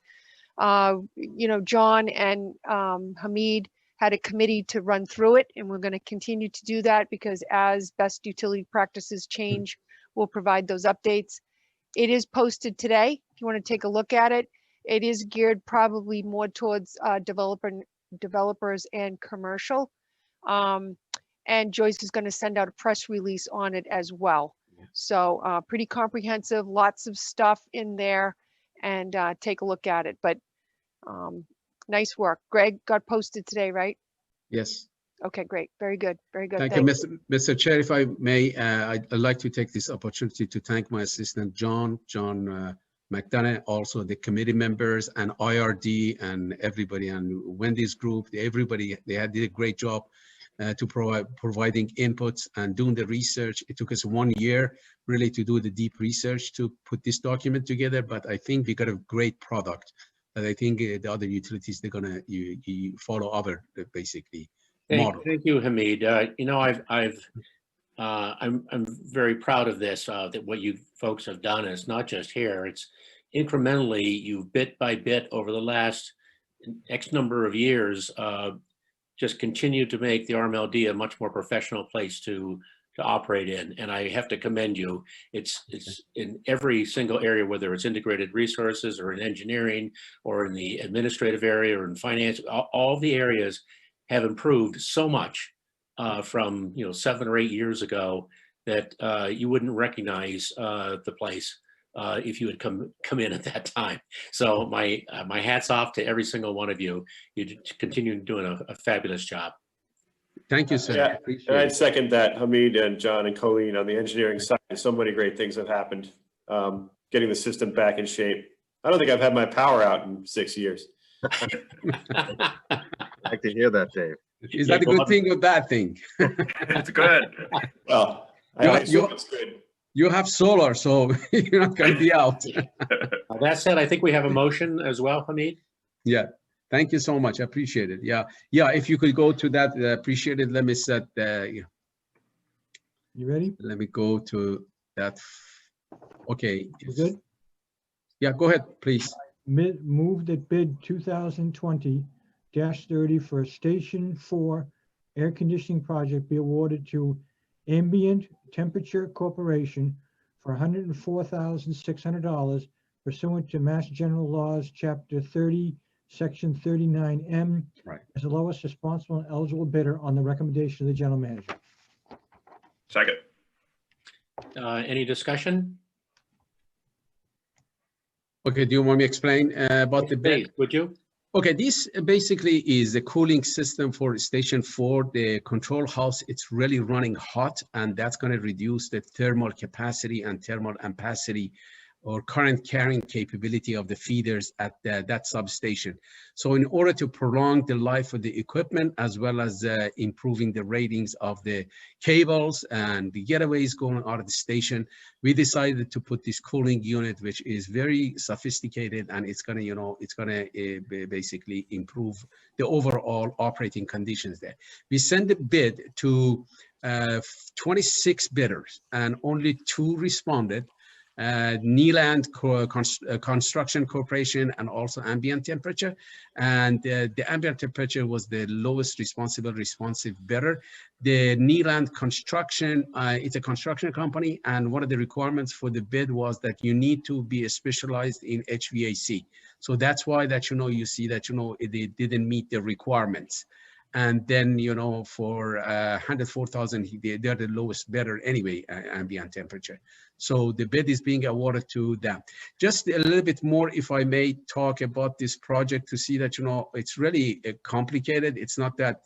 John and Hamid had a committee to run through it, and we're going to continue to do that because as best utility practices change, we'll provide those updates. It is posted today. If you want to take a look at it. It is geared probably more towards developers and commercial. And Joyce is going to send out a press release on it as well. So pretty comprehensive, lots of stuff in there, and take a look at it. But nice work. Greg got posted today, right? Yes. Okay, great. Very good. Very good. Thank you, Mr. Chair. If I may, I'd like to take this opportunity to thank my assistant, John McDonough, also the committee members and IRD and everybody and Wendy's group, everybody, they did a great job to providing inputs and doing the research. It took us 1 year really to do the deep research to put this document together, but I think we got a great product that I think the other utilities, they're gonna follow our basically model. Thank you, Hamid. I'm very proud of this, that what you folks have done. And it's not just here, it's incrementally, you bit by bit over the last X number of years, just continue to make the RMLD a much more professional place to operate in. And I have to commend you. It's in every single area, whether it's integrated resources or in engineering or in the administrative area or in finance, all the areas have improved so much from 7 or 8 years ago that you wouldn't recognize the place if you had come in at that time. So my hat's off to every single one of you. You continue doing a fabulous job. Thank you, sir. Yeah, Appreciate and I'd it. second that, Hamid and John and Colleen on the engineering side. So many great things have happened. Getting the system back in shape. I don't think I've had my power out in 6 years. I like to hear that, Dave. Is that a good thing or bad thing? It's good. Well, it's good. You have solar, so you're not going to be out. That said, I think we have a motion as well, Hamid. Yeah. Thank you so much. I appreciate it. Yeah. Yeah. If you could go to that, appreciate it. Let me set You ready? Let me go to that. Okay. You good? Yeah, go ahead, please. Move that bid 2020-30 for Station 4 air conditioning project be awarded to Ambient Temperature Corporation for $104,600 pursuant to Mass General Laws, Chapter 30, Section 39M, right, as the lowest responsible and eligible bidder on the recommendation of the general manager. Second. Any discussion? Okay, do you want me to explain about the bid? Please, would you? Okay, this basically is the cooling system for Station 4, the control house. It's really running hot, and that's going to reduce the thermal capacity and thermal ampacity or current carrying capability of the feeders at that substation. So in order to prolong the life of the equipment, as well as improving the ratings of the cables and the getaways going out of the station, we decided to put this cooling unit, which is very sophisticated, and it's gonna, basically improve the overall operating conditions there. We sent a bid to 26 bidders, and only 2 responded. Neeland Construction Corporation and also Ambient Temperature, and the Ambient Temperature was the lowest responsive bidder. The Neeland Construction, it's a construction company, and one of the requirements for the bid was that you need to be specialized in HVAC. So that's why that you see that they didn't meet the requirements. And then, for 104,000, they're the lowest bidder anyway, Ambient Temperature. So the bid is being awarded to them. Just a little bit more, if I may talk about this project to see that, it's really complicated. It's not that,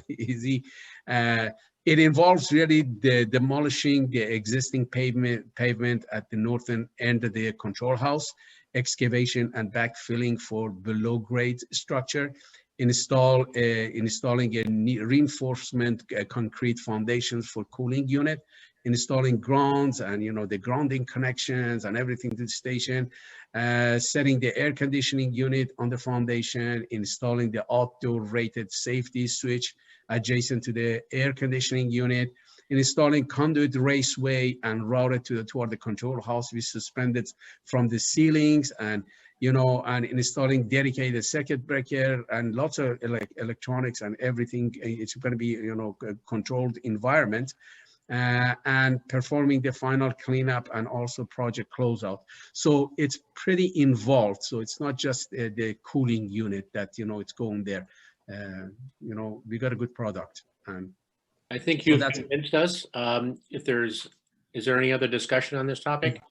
easy. It involves really the demolishing the existing pavement at the northern end of the control house, excavation and backfilling for below grade structure, installing a reinforcement concrete foundations for cooling unit, installing grounds and the grounding connections and everything to the station, setting the air conditioning unit on the foundation, installing the outdoor rated safety switch adjacent to the air conditioning unit, installing conduit raceway and routed toward the control house with suspended from the ceilings, and and installing dedicated circuit breaker and lots of electronics and everything. It's going to be, a controlled environment, and performing the final cleanup and also project closeout. So it's pretty involved. So it's not just the cooling unit that, it's going there. We got a good product. And I think you've convinced us. Is there any other discussion on this topic?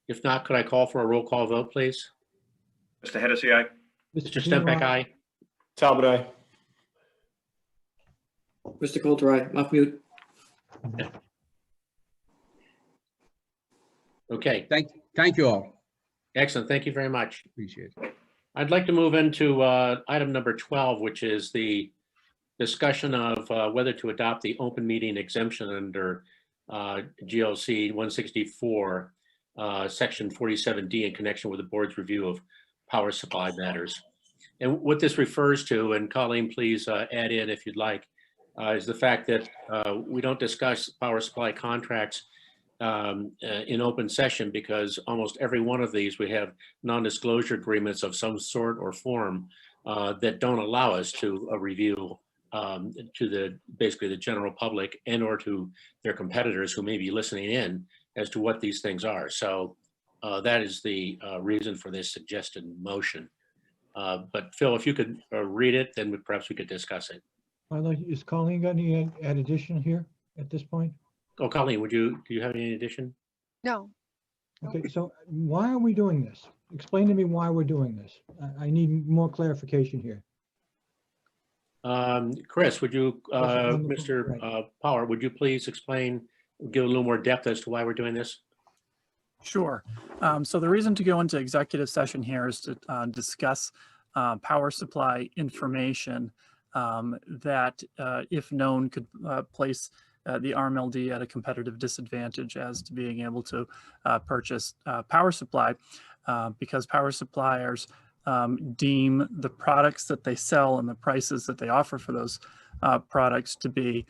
If not, could I call for a roll call vote, please? Mr. Hennessy, aye. Mr. Stempak, aye. Talbot, aye. Mr. Coulter, aye. Off mute. Okay. Thank you all. Excellent. Thank you very much. Appreciate it. I'd like to move into item number 12, which is the discussion of whether to adopt the open meeting exemption under GLC 164, section 47D, in connection with the board's review of power supply matters. And what this refers to, and Colleen, please add in if you'd like, is the fact that we don't discuss power supply contracts in open session, because almost every one of these, we have non-disclosure agreements of some sort or form that don't allow us to review to basically the general public and or to their competitors who may be listening in as to what these things are. So that is the reason for this suggested motion. But Phil, if you could read it, then perhaps we could discuss it. Is Colleen got any addition here at this point? Oh, Colleen, do you have any addition? No. Okay, so why are we doing this? Explain to me why we're doing this. I need more clarification here. Chris, would you, Mr. Power, would you please explain, give a little more depth as to why we're doing this? Sure. So the reason to go into executive session here is to discuss power supply information that, if known, could place the RMLD at a competitive disadvantage as to being able to purchase power supply, because power suppliers deem the products that they sell and the prices that they offer for those products to be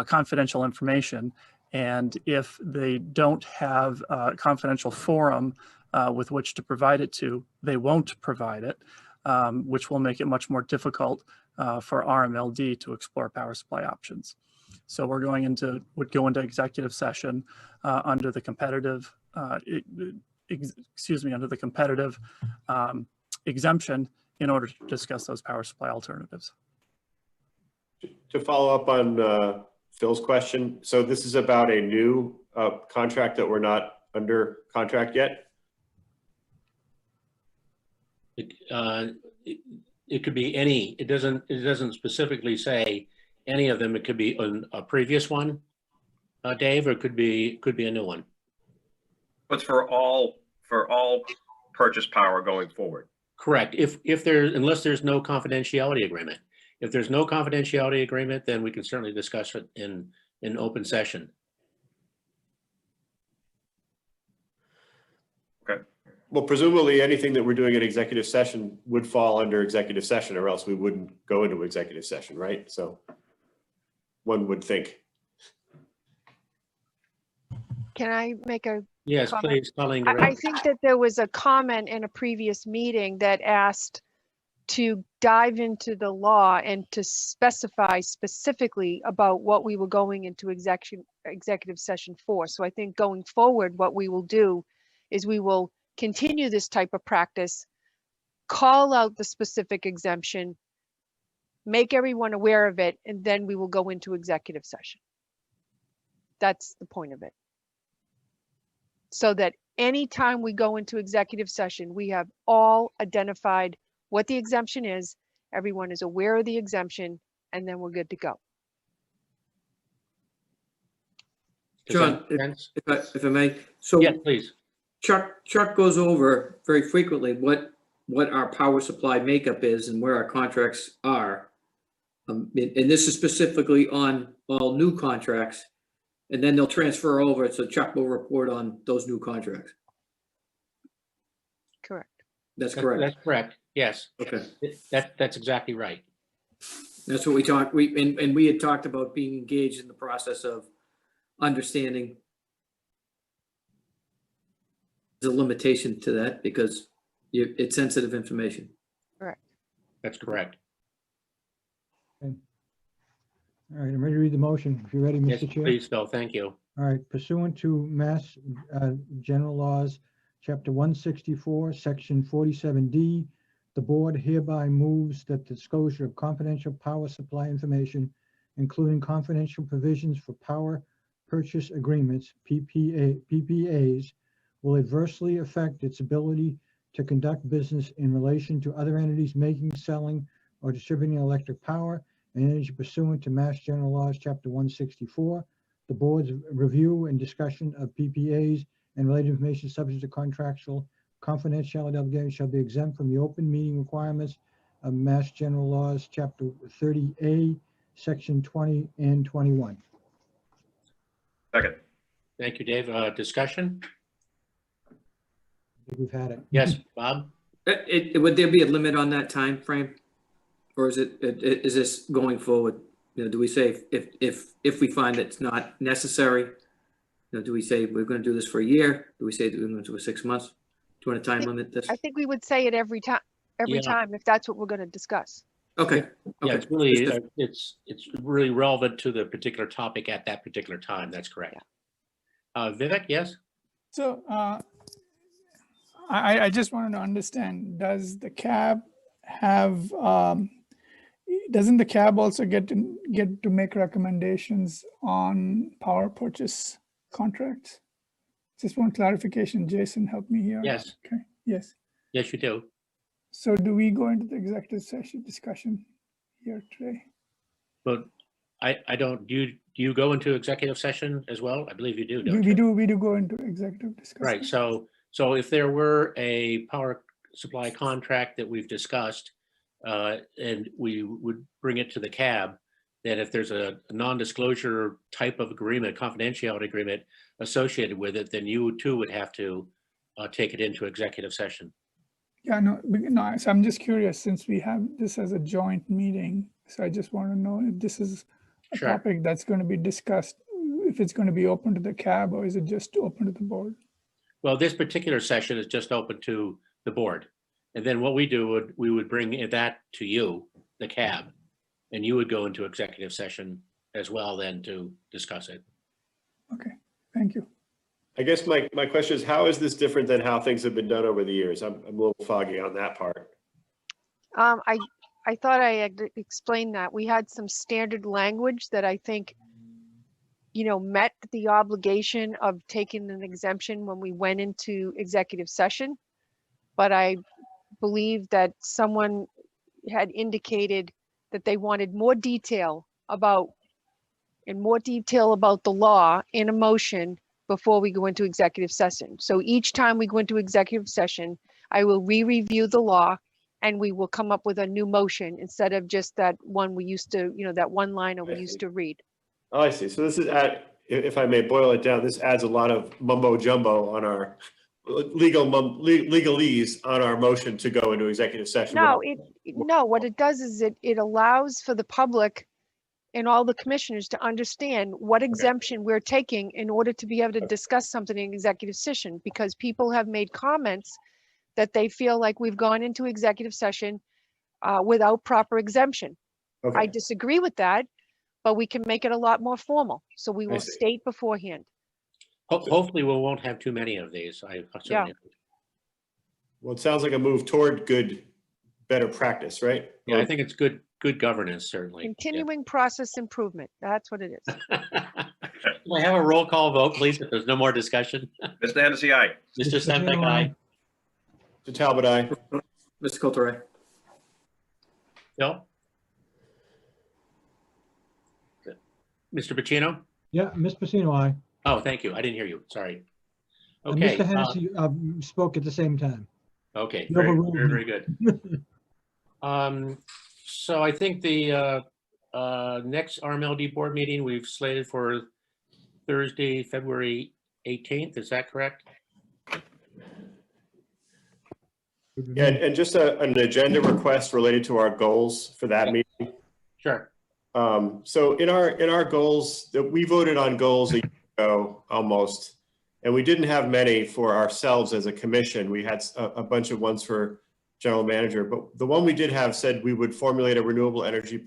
confidential information. And if they don't have a confidential forum with which to provide it to, they won't provide it, which will make it much more difficult for RMLD to explore power supply options. So would go into executive session under the competitive, under the competitive exemption in order to discuss those power supply alternatives. To follow up on Phil's question, so this is about a new contract that we're not under contract yet? It could be any. It doesn't specifically say any of them. It could be a previous one, Dave, or it could be a new one. But for all purchase power going forward. Correct. Unless there's no confidentiality agreement. If there's no confidentiality agreement, then we can certainly discuss it in open session. Okay. Well, presumably anything that we're doing in executive session would fall under executive session, or else we wouldn't go into executive session, right? So one would think. Can I make a Yes, comment? please, Colleen. I think that there was a comment in a previous meeting that asked to dive into the law and to specify specifically about what we were going into executive session for. So I think going forward, what we will do is we will continue this type of practice, call out the specific exemption, make everyone aware of it, and then we will go into executive session. That's the point of it. So that anytime we go into executive session, we have all identified what the exemption is, everyone is aware of the exemption, and then we're good to go. John, if I may, so yeah, please. Chuck goes over very frequently what our power supply makeup is and where our contracts are. And this is specifically on all new contracts, and then they'll transfer over, so Chuck will report on those new contracts. Correct. That's correct. That's correct. Yes. Okay. That's exactly right. That's what we talked. We had talked about being engaged in the process of understanding the limitation to that because it's sensitive information. Correct. That's correct. Okay. All right, I'm ready to read the motion. If you're ready, Mr. Chair. Please, Phil. Thank you. All right, pursuant to Mass General Laws, Chapter 164, Section 47D, the board hereby moves that the disclosure of confidential power supply information, including confidential provisions for power purchase agreements, PPAs, will adversely affect its ability to conduct business in relation to other entities making, selling, or distributing electric power and energy pursuant to Mass General Laws, Chapter 164. The board's review and discussion of PPAs and related information subject to contractual confidentiality obligations shall be exempt from the open meeting requirements of Mass General Laws, Chapter 30A, Section 20 and 21. Second. Thank you, Dave. Discussion? I think we've had it. Yes, Bob? Would there be a limit on that time frame? Or is this going forward? do we say if we find it's not necessary, do we say we're going to do this for a year? Do we say that we're going to do it 6 months? Do you want to time limit this? I think we would say it every time, Yeah. if that's what we're going to discuss. Okay. Yeah, it's really, it's really relevant to the particular topic at that particular time. That's correct. Vivek, yes? So I just wanted to understand, does the CAB have, doesn't the CAB also get to make recommendations on power purchase contracts? Just one clarification, Jason, help me here. Yes. Okay, yes. Yes, you do. So do we go into the executive session discussion here today? But I don't, do you go into executive session as well? I believe you do, don't We you? do go into executive discussion. Right, so if there were a power supply contract that we've discussed, and we would bring it to the CAB, then if there's a non-disclosure type of agreement, confidentiality agreement associated with it, then you too would have to take it into executive session. Yeah, no, so I'm just curious, since we have this as a joint meeting, so I just want to know if this is a Sure. topic that's going to be discussed, if it's going to be open to the CAB or is it just open to the board? Well, this particular session is just open to the board. And then what we do we would bring that to you, the CAB, and you would go into executive session as well then to discuss it. Okay, thank you. I guess my question is, how is this different than how things have been done over the years? I'm a little foggy on that part. I thought I had explained that. We had some standard language that I think, met the obligation of taking an exemption when we went into executive session. But I believe that someone had indicated that they wanted more detail about the law in a motion before we go into executive session. So each time we go into executive session, I will re-review the law and we will come up with a new motion instead of just that one we used to, that one liner we used to read. Oh, I see. So this is if I may boil it down, this adds a lot of mumbo jumbo on our legalese on our motion to go into executive session. No, what it does is it allows for the public and all the commissioners to understand what exemption we're taking in order to be able to discuss something in executive session, because people have made comments that they feel like we've gone into executive session without proper exemption. Okay. I disagree with that, but we can make it a lot more formal. So we will state beforehand. Hopefully we won't have too many of these. I certainly hope. Well, it sounds like a move toward better practice, right? Yeah, I think it's good governance, certainly. Continuing process improvement. That's what it is. Can I have a roll call vote, please, if there's no more discussion? Mr. Hennessy, aye. Mr. Sempak, aye. Mr. Talbot, aye. Mr. Coulter, aye. Bill? Mr. Pacino? Yeah, Ms. Pacino, aye. Oh, thank you. I didn't hear you. Sorry. And Okay. Mr. Hennessy spoke at the same time. Okay, You very, overruled very, me. very good. So I think the next RMLD board meeting we've slated for Thursday, February 18th. Is that correct? Yeah, and just an agenda request related to our goals for that meeting. Sure. So in our goals, we voted on goals a year ago almost, and we didn't have many for ourselves as a commission. We had a bunch of ones for general manager, but the one we did have said we would formulate a renewable energy,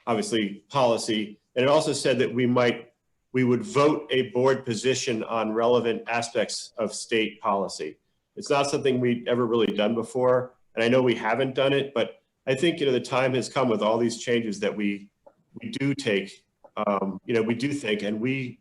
obviously, policy. And it also said that we would vote a board position on relevant aspects of state policy. It's not something we'd ever really done before. And I know we haven't done it, but I think, the time has come with all these changes that we do take, we do think, and we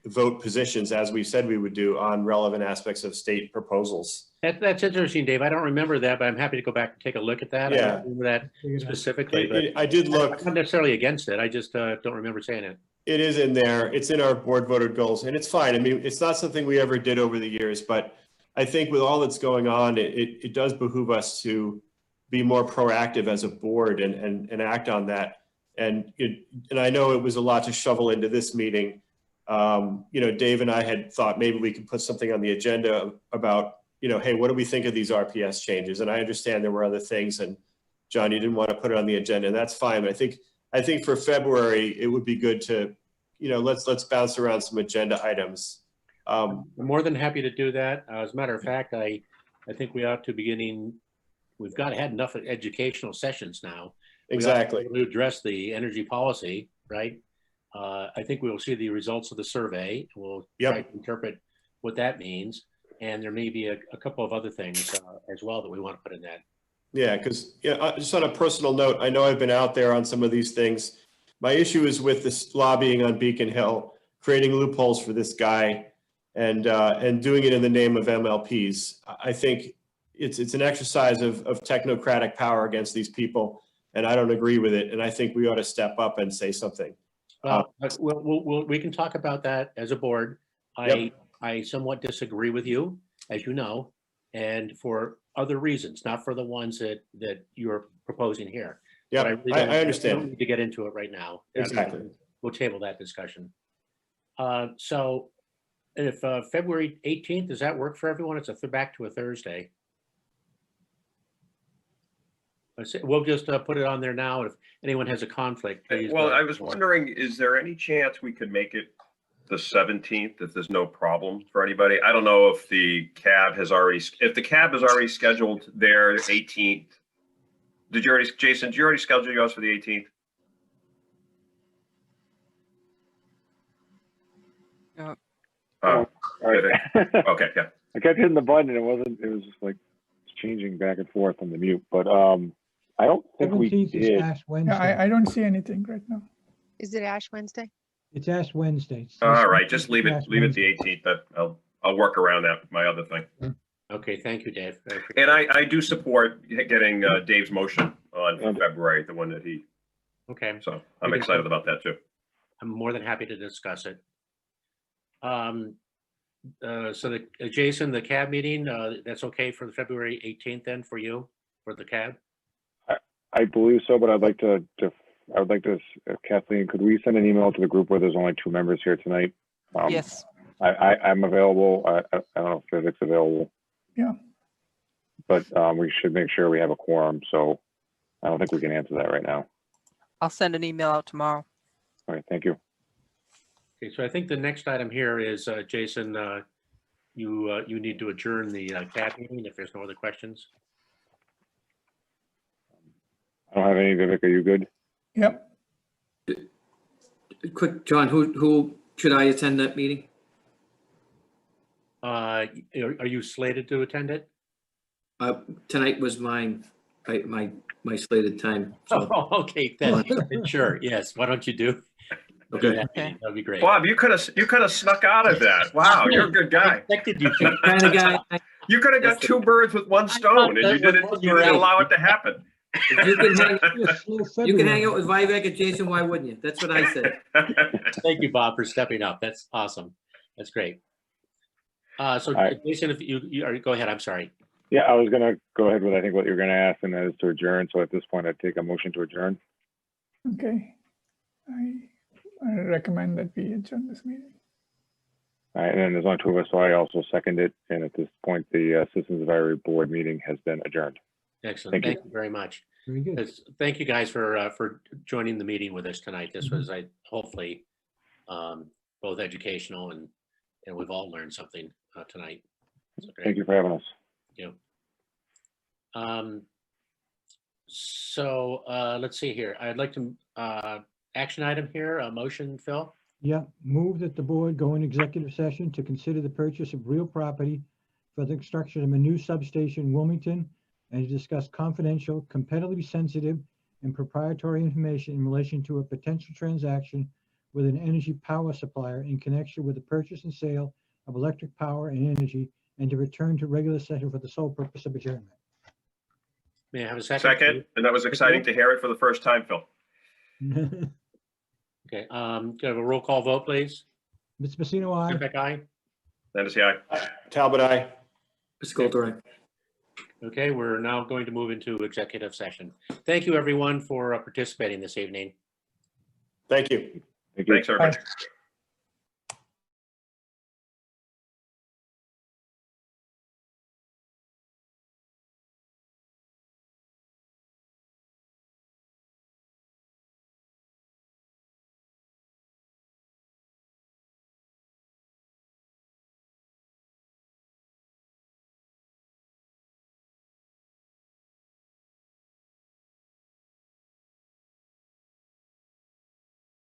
vote positions as we said we would do on relevant aspects of state proposals. That's interesting, Dave. I don't remember that, but I'm happy to go back and take a look at that. I Yeah. don't remember that specifically, but I did look. I'm not necessarily against it. I just don't remember saying it. It is in there. It's in our board voted goals, and it's fine. I mean, it's not something we ever did over the years, but I think with all that's going on, it does behoove us to be more proactive as a board and act on that. And I know it was a lot to shovel into this meeting. Dave and I had thought maybe we could put something on the agenda about, hey, what do we think of these RPS changes? And I understand there were other things, and John, you didn't want to put it on the agenda, and that's fine. But I I think for February, it would be good to, let's bounce around some agenda items. I'm more than happy to do that. As a matter of fact, I think we ought to we've had enough educational sessions now. Exactly. We address the energy policy, right? I think we will see the results of the survey. We'll try to interpret what that means. And there may be a couple of other things as well that we want to put in that. Yeah, because just on a personal note, I know I've been out there on some of these things. My issue is with this lobbying on Beacon Hill, creating loopholes for this guy and doing it in the name of MLPs. I think it's an exercise of technocratic power against these people, and I don't agree with it. And I think we ought to step up and say something. Well, we can talk about that as a board. I somewhat disagree with you, as you know, and for other reasons, not for the ones that you're proposing here. Yeah, I understand. We don't need to get into it right now. Exactly. We'll table that discussion. So if February 18th, does that work for everyone? It's back to a Thursday. We'll just put it on there now. If anyone has a conflict, please. Well, I was wondering, is there any chance we could make it the 17th if there's no problem for anybody? I don't know if the cab has already scheduled their 18th. Jason, did you already schedule yours for the 18th? All right. Okay, yeah. I kept hitting the button and it was just like changing back and forth on the mute, but I don't think we 17th is did. Ash Wednesday. Yeah, I don't see anything right now. Is it Ash Wednesday? It's Ash Wednesday. All right, just leave it the 18th. I'll work around that with my other thing. Okay, thank you, Dave. And I do support getting Dave's motion on for February, the one that he. Okay. So I'm excited about that too. I'm more than happy to discuss it. So Jason, the CAB meeting, that's okay for the February 18th then for you, for the CAB? I believe so, but I would like to, Kathleen, could we send an email to the group where there's only 2 members here tonight? Yes. I'm available. I don't know if Vivek's available. Yeah. But we should make sure we have a quorum, so I don't think we can answer that right now. I'll send an email out tomorrow. All right, thank you. Okay, so I think the next item here is, Jason, you need to adjourn the CAB meeting if there's no other questions. I don't have any, Vivek, are you good? Yep. Quick, John, who should I attend that meeting? Are you slated to attend it? Tonight was my slated time. So. Oh, okay, then, sure, yes, why don't you do? Okay. That'd be great. Bob, you could have snuck out of that. Wow, you're a good guy. Expected you to. Kind of guy. You could have got 2 birds with 1 stone, and you didn't allow it to happen. You can hang out with Vivek and Jason. Why wouldn't you? That's what I said. Thank you, Bob, for stepping up. That's awesome. That's great. So right. Jason, if you go ahead, I'm sorry. Yeah, I was gonna go ahead with, I think, what you're gonna ask, and that is to adjourn. So at this point, I'd take a motion to adjourn. Okay. I recommend that we adjourn this meeting. All right, and then there's only 2 of us, so I also second it. And at this point, the Citizens Advisory Board meeting has been adjourned. Excellent. Thank you very much. Very good. Thank you guys for joining the meeting with us tonight. This was hopefully both educational and we've all learned something tonight. Thank you for having us. Thank you. So let's see here. I'd like to action item here, a motion, Phil. Yeah, move that the board go in executive session to consider the purchase of real property for the construction of a new substation in Wilmington and to discuss confidential, competitively sensitive, and proprietary information in relation to a potential transaction with an energy power supplier in connection with the purchase and sale of electric power and energy, and to return to regular session for the sole purpose of adjournment. May I have a second? Second, and that was exciting to hear it for the first time, Phil. Okay, can I have a roll call vote, please? Mr. Pacino, aye. Rebecca, aye. Hennessy, aye. Talbot, aye. Mr. Coulter, aye. Okay, we're now going to move into executive session. Thank you, everyone, for participating this evening. Thank you. Thank you. Thanks, everybody.